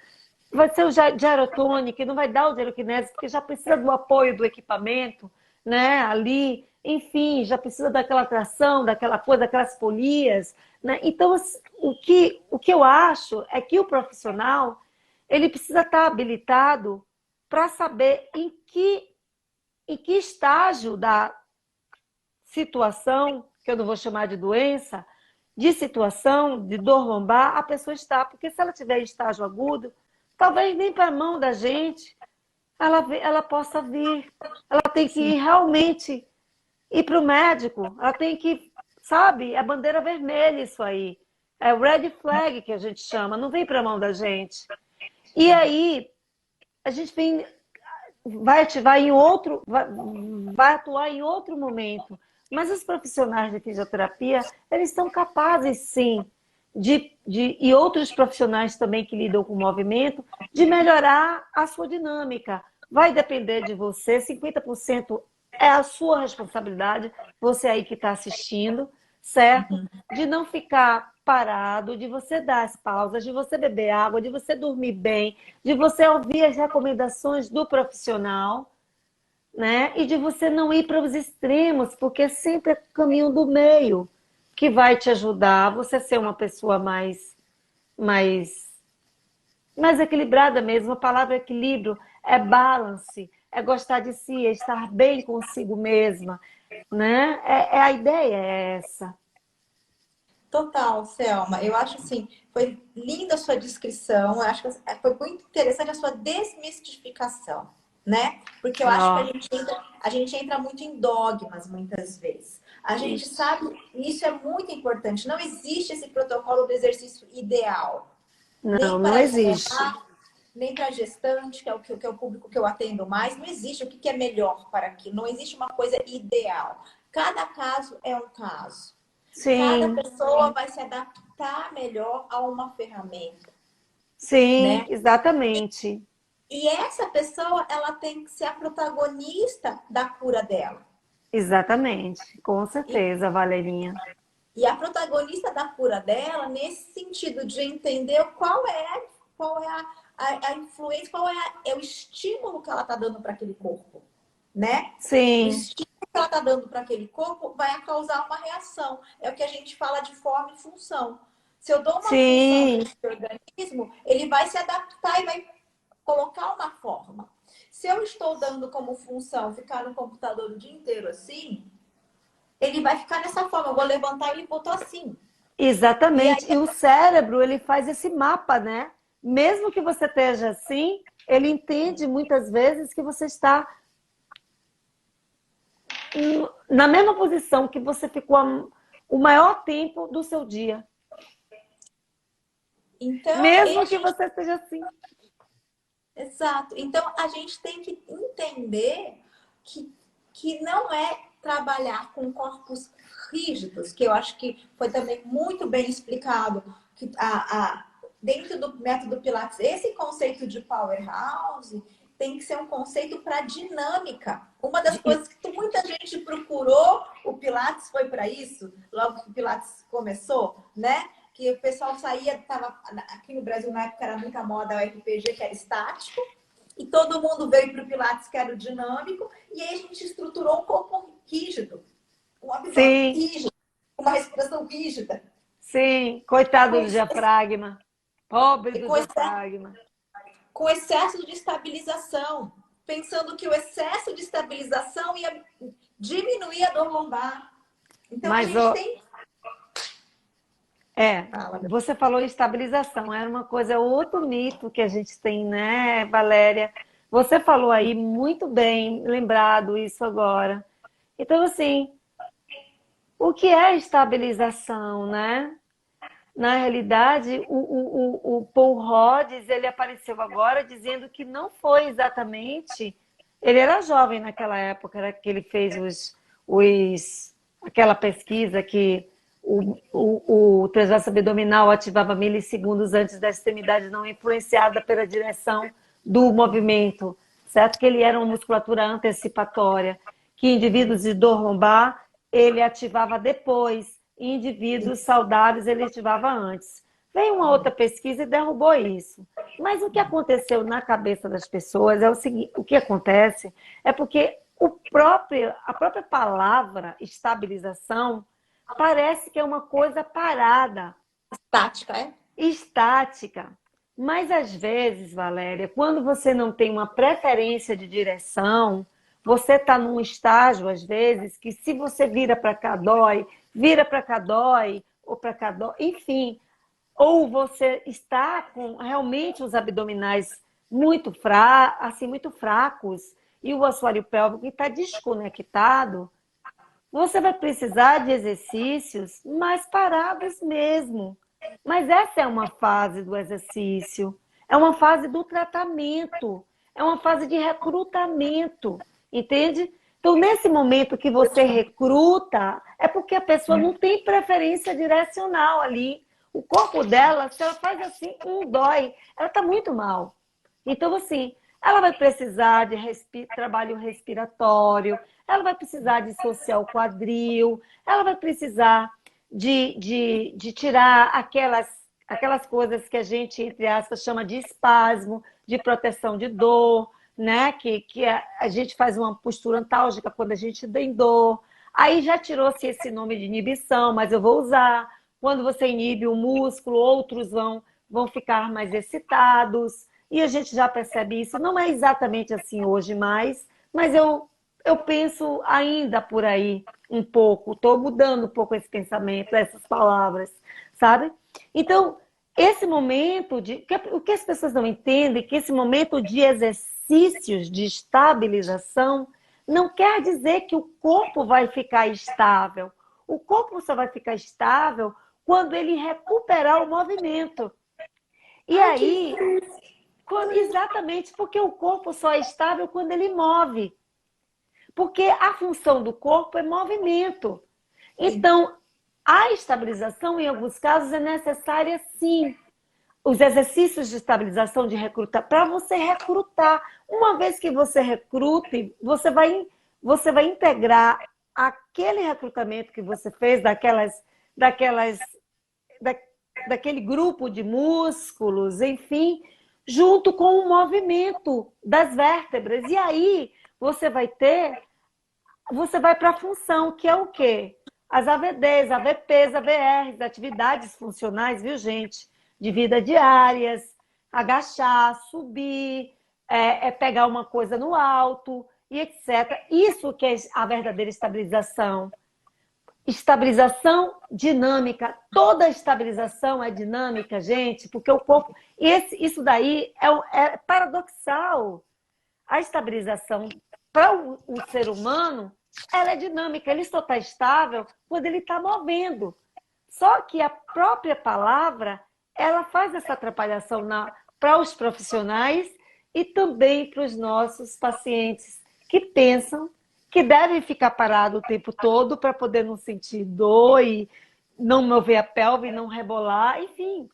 vai ser o gyrotone, que não vai dar o gyrokinesis, porque já precisa do apoio do equipamento, né, ali, enfim, já precisa daquela tração, daquela coisa, daquelas polias, né? Então, o que eu acho é que o profissional, ele precisa estar habilitado para saber em que estágio da situação, que eu não vou chamar de doença, de situação, de dor lombar, a pessoa está. Porque se ela tiver em estágio agudo, talvez nem para a mão da gente ela possa vir. Ela tem que ir Sim. realmente ir para o médico. Ela tem que, sabe, é bandeira vermelha isso aí. É o red flag que a gente chama, não vem para a mão da gente. E aí, a gente vai ativar em outro, vai atuar em outro momento. Mas os profissionais de fisioterapia, eles são capazes, sim, e outros profissionais também que lidam com o movimento, de melhorar a sua dinâmica. Vai depender de você, 50% é a sua responsabilidade, você aí que está assistindo, certo? De não ficar parado, de você dar as pausas, de você beber água, de você dormir bem, de você ouvir as recomendações do profissional, né? E de você não ir para os extremos, porque sempre é o caminho do meio que vai te ajudar a você ser uma pessoa mais, mais equilibrada mesmo. A palavra equilíbrio é balance, é gostar de si, é estar bem consigo mesma, né? A ideia é essa. Total, Selma. Eu acho assim, foi linda a sua descrição. Eu acho que foi muito interessante a sua desmistificação, né? Porque eu acho que Ó, a gente entra muito em dogmas muitas vezes. A gente isso. sabe, e isso é muito importante. Não existe esse protocolo do exercício ideal, Não, nem não para existe. neonato, nem para gestante, que é o público que eu atendo mais. Não existe o que é melhor para aquilo. Não existe uma coisa ideal. Cada caso é um caso. Cada Sim, pessoa vai se adaptar melhor a uma ferramenta, sim, né? exatamente. E essa pessoa, ela tem que ser a protagonista da cura dela. Exatamente, com E, certeza, Valerinha. e a protagonista da cura dela, nesse sentido de entender qual é a influência, é o estímulo que ela está dando para aquele corpo, né? O Sim, estímulo que ela está dando para aquele corpo vai causar uma reação. É o que a gente fala de forma e função. Se eu dou uma função para sim, esse organismo, ele vai se adaptar e vai colocar uma forma. Se eu estou dando como função ficar no computador o dia inteiro assim, ele vai ficar nessa forma. Eu vou levantar e ele botou assim. E aí, exatamente. E o cérebro, ele faz esse mapa, né? Mesmo que você esteja assim, ele entende muitas vezes que você está na mesma posição que você ficou o maior tempo do seu dia. Então, Mesmo que você seja assim. exato. Então, a gente tem que entender que não é trabalhar com corpos rígidos, que eu acho que foi também muito bem explicado, que dentro do método Pilates, esse conceito de powerhouse tem que ser um conceito para dinâmica. Uma das coisas que muita gente procurou o Pilates foi para isso, logo que o Pilates começou, né? Que o pessoal saía, tava aqui no Brasil na época era muita moda o RPG, que era estático, e todo mundo veio para o Pilates, que era o dinâmico, e aí a gente estruturou um corpo rígido, um abdômen Sim, rígido, uma respiração rígida, sim. Coitado com, do diafragma. Pobre do com, diafragma. com excesso de estabilização, pensando que o excesso de estabilização ia diminuir a dor lombar. Então a Mas, gente ó, tem. você falou em estabilização, era uma coisa, outro mito que a gente tem, né, Valéria? Você falou aí muito bem, lembrado isso agora. Então, assim, o que é estabilização, né? Na realidade, o Paul Rhodes, ele apareceu agora dizendo que não foi exatamente... Ele era jovem naquela época, era que ele fez aquela pesquisa que o transverso abdominal ativava milissegundos antes da extremidade não influenciada pela direção do movimento, certo? Que ele era uma musculatura antecipatória, que indivíduos de dor lombar ele ativava depois, e indivíduos saudáveis ele ativava antes. Veio uma outra pesquisa e derrubou isso. Mas o que aconteceu na cabeça das pessoas é o seguinte: o que acontece é porque a própria palavra estabilização parece que é uma coisa parada, Tática, é? estática. Mas às vezes, Valéria, quando você não tem uma preferência de direção, você está num estágio, às vezes, que se você vira para cá dói, ou para cá dói, enfim, ou você está com realmente os abdominais muito fracos e o assoalho pélvico está desconectado, você vai precisar de exercícios mais parados mesmo. Mas essa é uma fase do exercício, é uma fase do tratamento, é uma fase de recrutamento, entende? Então, nesse momento que você recruta, é porque a pessoa não tem preferência direcional ali. O corpo dela, se ela faz assim, dói. Ela está muito mal. Então, assim, ela vai precisar de trabalho respiratório, ela vai precisar de dissociar o quadril, ela vai precisar de tirar aquelas coisas que a gente, entre aspas, chama de espasmo, de proteção de dor, né? Que a gente faz uma postura antálgica quando a gente tem dor. Aí já tirou-se esse nome de inibição, mas eu vou usar. Quando você inibe o músculo, outros vão ficar mais excitados. E a gente já percebe isso. Não é exatamente assim hoje mais, mas eu penso ainda por aí um pouco. Estou mudando um pouco esse pensamento, essas palavras, sabe? Então, esse momento o que as pessoas não entendem é que esse momento de exercícios de estabilização não quer dizer que o corpo vai ficar estável. O corpo só vai ficar estável quando ele recuperar o movimento. E aí, exatamente porque o corpo só é estável quando ele move. Porque a função do corpo é movimento. Então, a estabilização, em alguns casos, é necessária sim. Os exercícios de estabilização, de recrutar, para você recrutar. Uma vez que você recrute, você vai integrar aquele recrutamento que você fez daquele grupo de músculos, enfim, junto com o movimento das vértebras. E aí você vai para a função, que é o quê? As AVDs, AVPs, AVRs, atividades funcionais, viu, gente? De vida diárias, agachar, subir, pegar uma coisa no alto e etc. Isso que é a verdadeira estabilização. Estabilização dinâmica. Toda estabilização é dinâmica, gente, porque o corpo... Isso daí é paradoxal. A estabilização para o ser humano, ela é dinâmica. Ele só está estável quando ele está movendo. Só que a própria palavra, ela faz essa atrapalhação para os profissionais e também para os nossos pacientes que pensam que devem ficar parados o tempo todo para poder não sentir dor e não mover a pelve, não rebolar, enfim.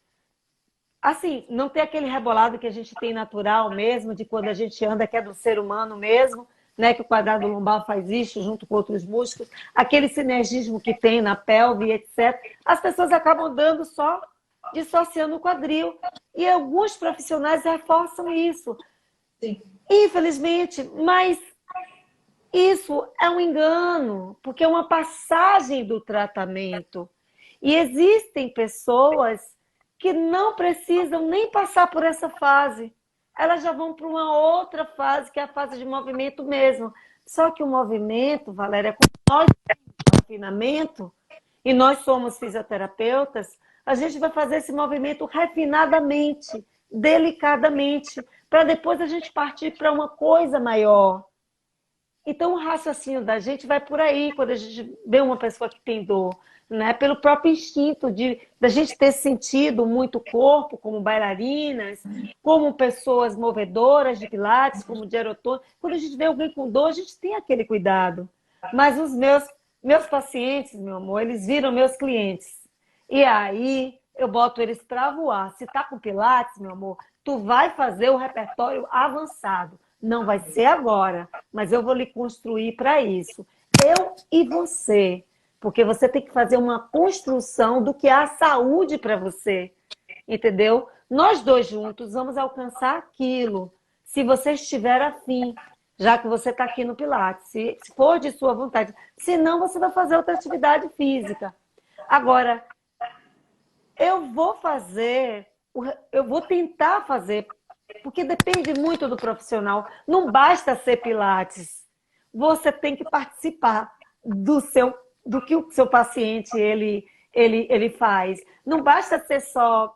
Assim, não tem aquele rebolado que a gente tem natural mesmo, de quando a gente anda, que é do ser humano mesmo, né? Que o quadrado lombar faz isso junto com outros músculos, aquele sinergismo que tem na pelve, etc. As pessoas acabam dando só dissociando o quadril. E alguns profissionais reforçam isso. Sim. Infelizmente, mas isso é um engano, porque é uma passagem do tratamento. E existem pessoas que não precisam nem passar por essa fase. Elas já vão para uma outra fase, que é a fase de movimento mesmo. Só que o movimento, Valéria, como nós temos refinamento, e nós somos fisioterapeutas, a gente vai fazer esse movimento refinadamente, delicadamente, para depois a gente partir para uma coisa maior. Então, o raciocínio da gente vai por aí, quando a gente vê uma pessoa que tem dor, né? Pelo próprio instinto da gente ter sentido muito o corpo, como bailarinas, como pessoas movedoras de pilates, como de aerotônica. Quando a gente vê alguém com dor, a gente tem aquele cuidado. Mas os meus pacientes, meu amor, eles viram meus clientes. E aí, eu boto eles para voar. Se tá com pilates, meu amor, tu vai fazer o repertório avançado. Não vai ser agora, mas eu vou lhe construir para isso. Eu e você. Porque você tem que fazer uma construção do que é a saúde para você. Entendeu? Nós dois juntos vamos alcançar aquilo. Se você estiver afim, já que você está aqui no Pilates. Se for de sua vontade. Se não, você vai fazer outra atividade física. Agora, eu vou tentar fazer, porque depende muito do profissional. Não basta ser Pilates. Você tem que participar do que o seu paciente ele faz. Não basta ser só...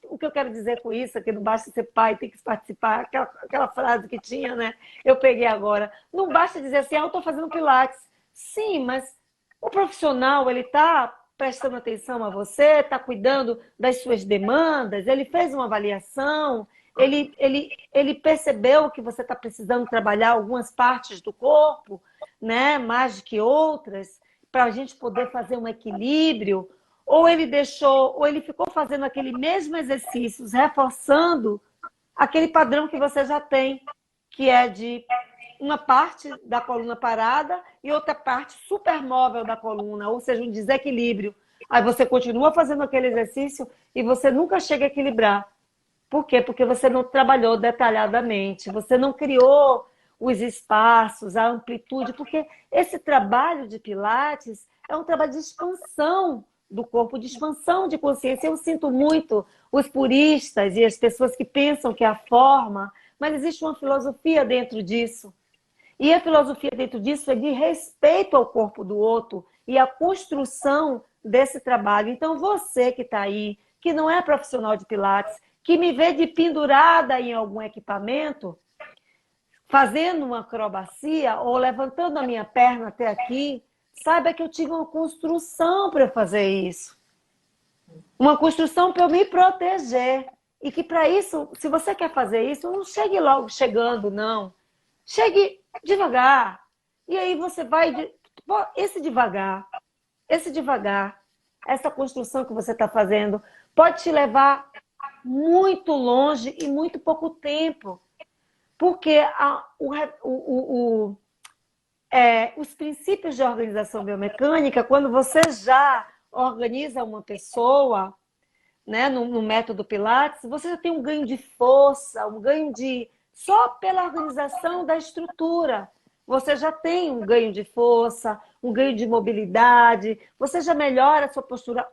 o que eu quero dizer com isso é que não basta ser pai, tem que participar. Aquela frase que tinha, né? Eu peguei agora. Não basta dizer assim, eu estou fazendo Pilates. Sim, mas o profissional, ele está prestando atenção a você, está cuidando das suas demandas, ele fez uma avaliação, ele percebeu que você está precisando trabalhar algumas partes do corpo, né, mais do que outras, para a gente poder fazer um equilíbrio, ou ele ficou fazendo aquele mesmo exercícios, reforçando aquele padrão que você já tem, que é de uma parte da coluna parada e outra parte supermóvel da coluna, ou seja, um desequilíbrio. Aí você continua fazendo aquele exercício e você nunca chega a equilibrar. Por quê? Porque você não trabalhou detalhadamente, você não criou os espaços, a amplitude, porque esse trabalho de Pilates é um trabalho de expansão do corpo, de expansão de consciência. Eu sinto muito os puristas e as pessoas que pensam que é a forma, mas existe uma filosofia dentro disso. E a filosofia dentro disso é de respeito ao corpo do outro e a construção desse trabalho. Então, você que está aí, que não é profissional de Pilates, que me vê de pendurada em algum equipamento, fazendo uma acrobacia ou levantando a minha perna até aqui, saiba que eu tive uma construção para fazer isso. Uma construção para eu me proteger. E que para isso, se você quer fazer isso, não chegue logo chegando, não. Chegue devagar. E aí você vai... Esse devagar, essa construção que você está fazendo, pode te levar muito longe e muito pouco tempo. Porque os princípios de organização biomecânica, quando você já organiza uma pessoa, né, no método Pilates, você já tem um ganho de força, um ganho de... Só pela organização da estrutura, você já tem um ganho de força, um ganho de mobilidade, você já melhora a sua postura.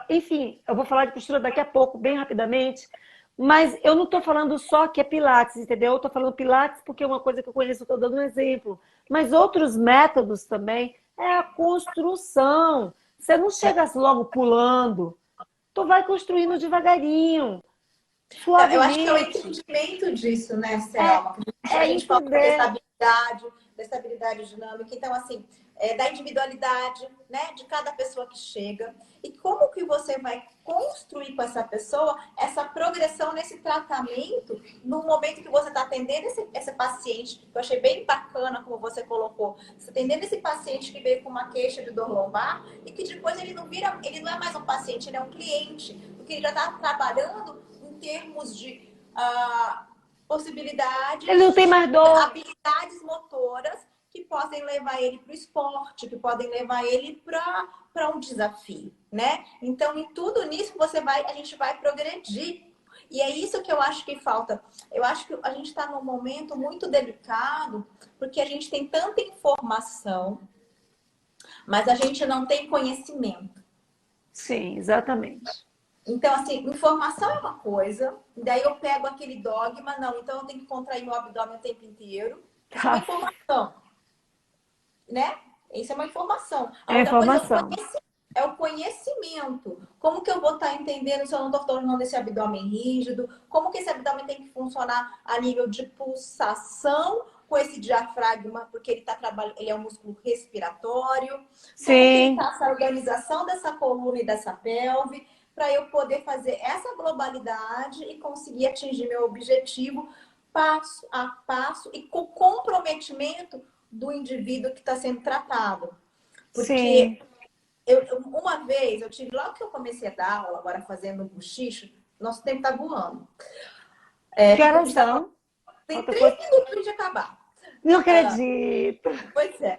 Enfim, eu vou falar de postura daqui a pouco, bem rapidamente, mas eu não estou falando só que é Pilates, entendeu? Eu estou falando Pilates porque é uma coisa que eu conheço, estou dando um exemplo. Mas outros métodos também é a construção. Você não chega logo pulando, tu vai construindo devagarinho. Eu acho que é o entendimento disso, né, Selma? A gente fala da estabilidade dinâmica. Então, assim, da individualidade, né, de cada pessoa que chega. E como que você vai construir com essa pessoa essa progressão nesse tratamento no momento que você está atendendo esse paciente, que eu achei bem bacana como você colocou. Você está atendendo esse paciente que veio com uma queixa de dor lombar e que depois ele não é mais um paciente, ele é um cliente, porque ele já está trabalhando em termos de possibilidades, Ele não tem mais dor. habilidades motoras que podem levar ele para o esporte, que podem levar ele para um desafio, né? Então, em tudo nisso, a gente vai progredir. E é isso que eu acho que falta. Eu acho que a gente está num momento muito delicado, porque a gente tem tanta informação, mas a gente não tem conhecimento. Sim, exatamente. Então, assim, informação é uma coisa, daí eu pego aquele dogma, não, então eu tenho que contrair meu abdômen o tempo inteiro. Isso é uma informação, né? Isso é uma informação. A É outra coisa informação. é o conhecimento. Como que eu vou estar entendendo se eu não estou tornando esse abdômen rígido? Como que esse abdômen tem que funcionar a nível de pulsação com esse diafragma, porque ele está trabalhando, ele é um músculo respiratório. Sim. Como que está essa organização dessa coluna e dessa pelve, para eu poder fazer essa globalidade e conseguir atingir meu objetivo passo a passo e com comprometimento do indivíduo que está sendo tratado. Porque uma vez, eu tive, logo que eu comecei a dar aula, agora fazendo um bochicho, nosso tempo está voando. Que horas são? Tem 3 minutos de acabar. Não acredito. Pois é.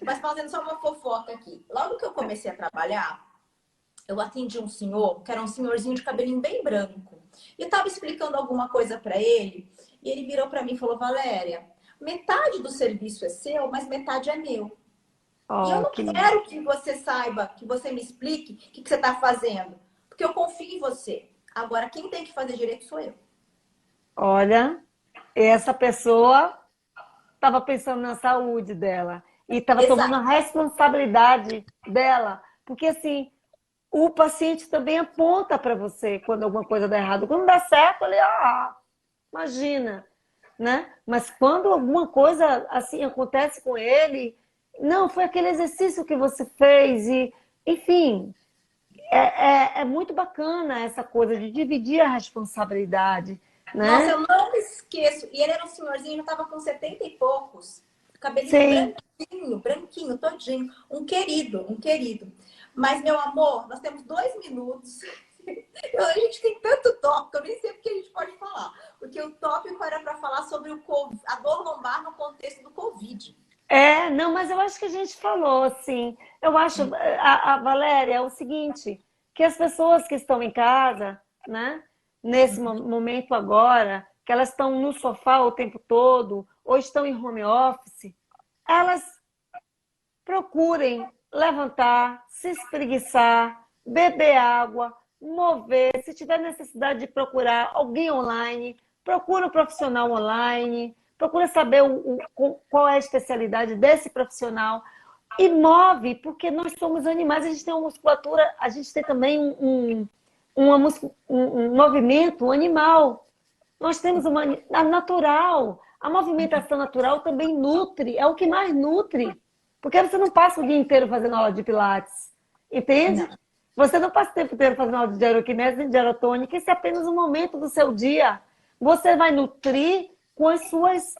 Mas fazendo só uma fofoca aqui. Logo que eu comecei a trabalhar, eu atendi um senhor, que era um senhorzinho de cabelinho bem branco. E eu estava explicando alguma coisa para ele, e ele virou para mim e falou, Valéria, metade do serviço é seu, mas metade é meu. E eu não quero que você saiba, que você me explique o que você está fazendo. Porque eu confio em você. Agora, quem tem que fazer direito sou eu. Olha, essa pessoa estava pensando na saúde dela. E estava tomando a responsabilidade dela. Porque, assim, o paciente também aponta para você quando alguma coisa dá errado. Quando dá certo, ele, imagina, né? Mas quando alguma coisa assim acontece com ele, não, foi aquele exercício que você fez e, enfim, é muito bacana essa coisa de dividir a responsabilidade, né? Nossa, eu não me esqueço. E ele era um senhorzinho, já estava com 70 e poucos. Cabelinho branquinho, todinho. Um querido, um querido. Mas, meu amor, nós temos 2 minutos. A gente tem tanto tópico, eu nem sei o que a gente pode falar. Porque o tópico era para falar sobre a dor lombar no contexto do Covid. Não, mas eu acho que a gente falou, assim. Eu acho, a Valéria, é o seguinte, que as pessoas que estão em casa, né, nesse momento agora, que elas estão no sofá o tempo todo, ou estão em home office, elas procurem levantar, se espreguiçar, beber água, mover. Se tiver necessidade de procurar alguém online, procura um profissional online, procura saber qual é a especialidade desse profissional e move, porque nós somos animais, a gente tem uma musculatura, a gente tem também um movimento animal. Nós temos a natural. A movimentação natural também nutre, é o que mais nutre. Porque você não passa o dia inteiro fazendo aula de pilates, entende? Não. Você não passa o tempo inteiro fazendo aula de aeroquinese nem de aerotônica, isso é apenas um momento do seu dia. Você vai nutrir com as suas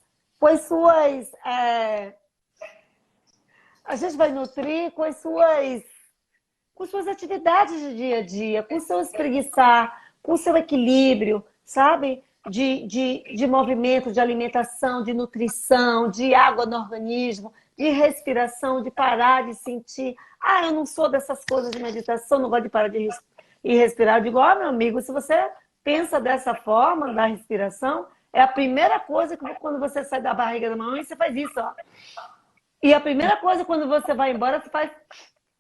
a gente vai nutrir com as suas atividades de dia a dia, com o seu espreguiçar, com o seu equilíbrio, sabe? De movimento, de alimentação, de nutrição, de água no organismo, de respiração, de parar de sentir. Eu não sou dessas coisas de meditação, não gosto de parar de respirar. Eu digo, meu amigo, se você pensa dessa forma, da respiração, é a primeira coisa que quando você sai da barriga da mamãe, você faz isso, ó. E a primeira coisa quando você vai embora, você faz...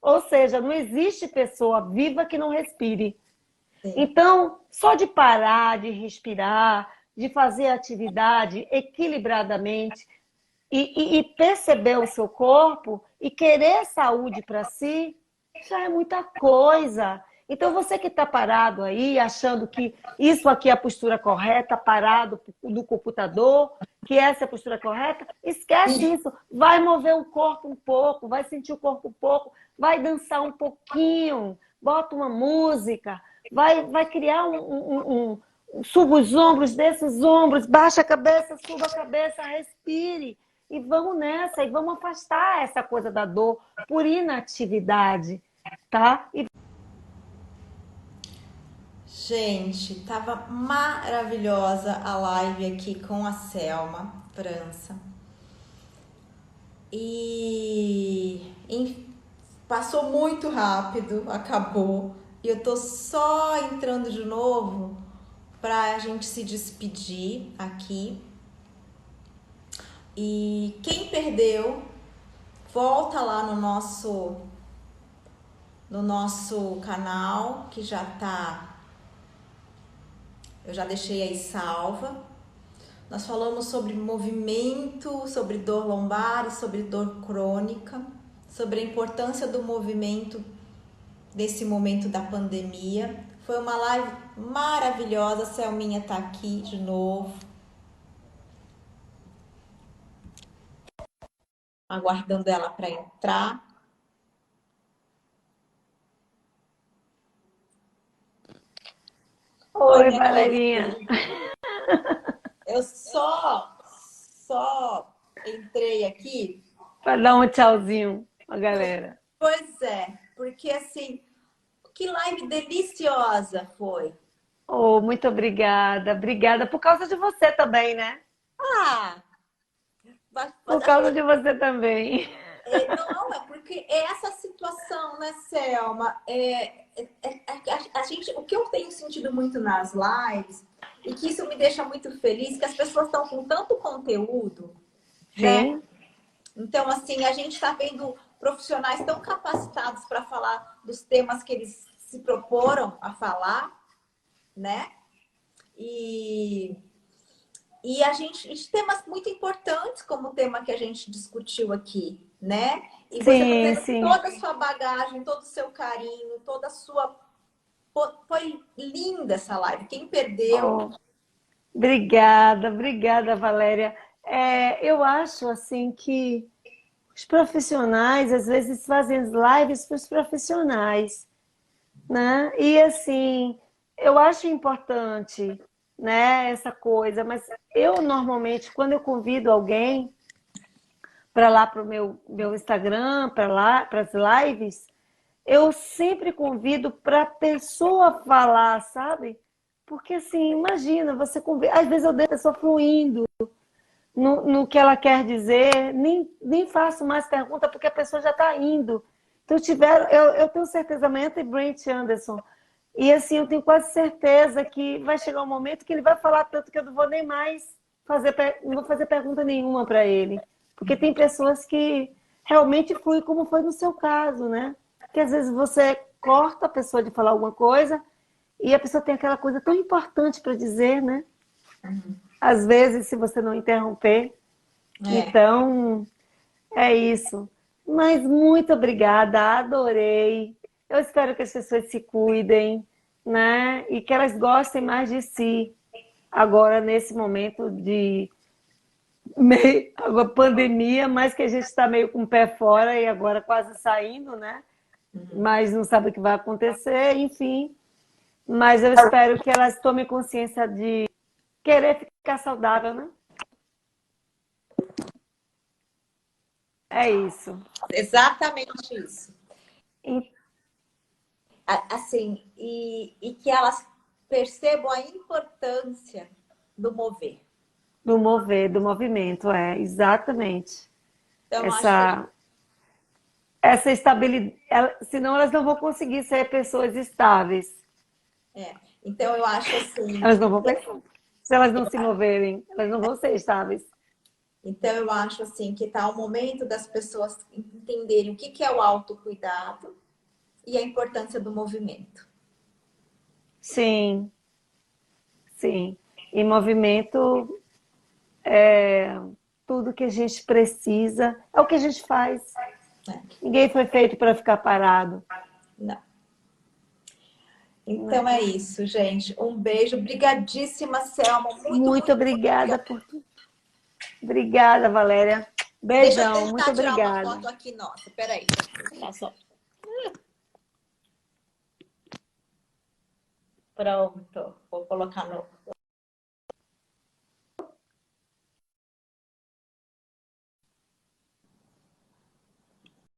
Ou seja, não existe pessoa viva que não respire. Sim. Então, só de parar, de respirar, de fazer a atividade equilibradamente e perceber o seu corpo e querer saúde para si, já é muita coisa. Então, você que está parado aí, achando que isso aqui é a postura correta, parado no computador, que essa é a postura correta, esquece isso. Vai mover o corpo um pouco, vai sentir o corpo um pouco, vai dançar um pouquinho, bota uma música, vai criar suba os ombros, desce os ombros, baixa a cabeça, suba a cabeça, respire. E vamos nessa, e vamos afastar essa coisa da dor por inatividade, tá? Gente, tava maravilhosa a live aqui com a Selma França. Passou muito rápido, acabou. E eu tô só entrando de novo pra gente se despedir aqui. E quem perdeu, volta lá no nosso canal, que já tá, eu já deixei aí salva. Nós falamos sobre movimento, sobre dor lombar e sobre dor crônica, sobre a importância do movimento nesse momento da pandemia. Foi uma live maravilhosa, a Selminha tá aqui de novo. Aguardando ela para entrar. Oi, Valerinha. Eu só entrei aqui para dar um tchauzinho a galera. Pois é, porque assim, que live deliciosa foi. Oh, muito obrigada. Obrigada por causa de você também, né? Por causa de você também. Não, é porque é essa situação, né, Selma? A gente, o que eu tenho sentido muito nas lives, e que isso me deixa muito feliz, que as pessoas estão com tanto conteúdo, né? Então, assim, a gente está vendo profissionais tão capacitados para falar dos temas que eles se proporam a falar, né? E temas muito importantes, como o tema que a gente discutiu aqui, né? E você trazendo toda a sua bagagem, todo o seu carinho, toda a sua... Foi linda essa live. Quem perdeu... Obrigada, Valéria. Eu acho, assim, que os profissionais, às vezes, fazem as lives para os profissionais, né? E, assim, eu acho importante, né, essa coisa, mas eu, normalmente, quando eu convido alguém para lá para o meu Instagram, para as lives, eu sempre convido para a pessoa falar, sabe? Porque, assim, imagina, você convida... Às vezes eu deixo a pessoa fluindo no que ela quer dizer, nem faço mais pergunta, porque a pessoa já está indo. Então, eu tenho certeza, amanhã tem Brent Anderson, e assim, eu tenho quase certeza que vai chegar um momento que ele vai falar tanto que eu não vou nem mais não vou fazer pergunta nenhuma para ele. Porque tem pessoas que realmente fluem como foi no seu caso, né? Que às vezes você corta a pessoa de falar alguma coisa e a pessoa tem aquela coisa tão importante para dizer, né? Às vezes, se você não interromper. Então, é isso. Mas muito obrigada, adorei. Eu espero que as pessoas se cuidem, né? E que elas gostem mais de si. Agora, nesse momento de pandemia, mas que a gente está meio com o pé fora e agora quase saindo, né? Mas não sabe o que vai acontecer, enfim. Mas eu espero que elas tomem consciência de querer ficar saudável, né? É isso. Exatamente isso. Assim, e que elas percebam a importância do mover. Do mover, do movimento, exatamente. Então, essa estabilidade, senão elas não vão conseguir ser pessoas estáveis. Então, eu acho assim... Elas não vão pensar. Se elas não se moverem, elas não vão ser estáveis. Então, eu acho assim que está o momento das pessoas entenderem o que é o autocuidado e a importância do movimento. Sim. E movimento é tudo que a gente precisa, é o que a gente faz. Ninguém foi feito para ficar parado. Não. Então é isso, gente. Um beijo. Obrigadíssima, Selma. Muito obrigada por tudo. Obrigada, Valéria. Deixa eu Beijão, muito tentar tirar uma obrigada. foto aqui nossa. Peraí. Tá só. Pronto. Vou colocar no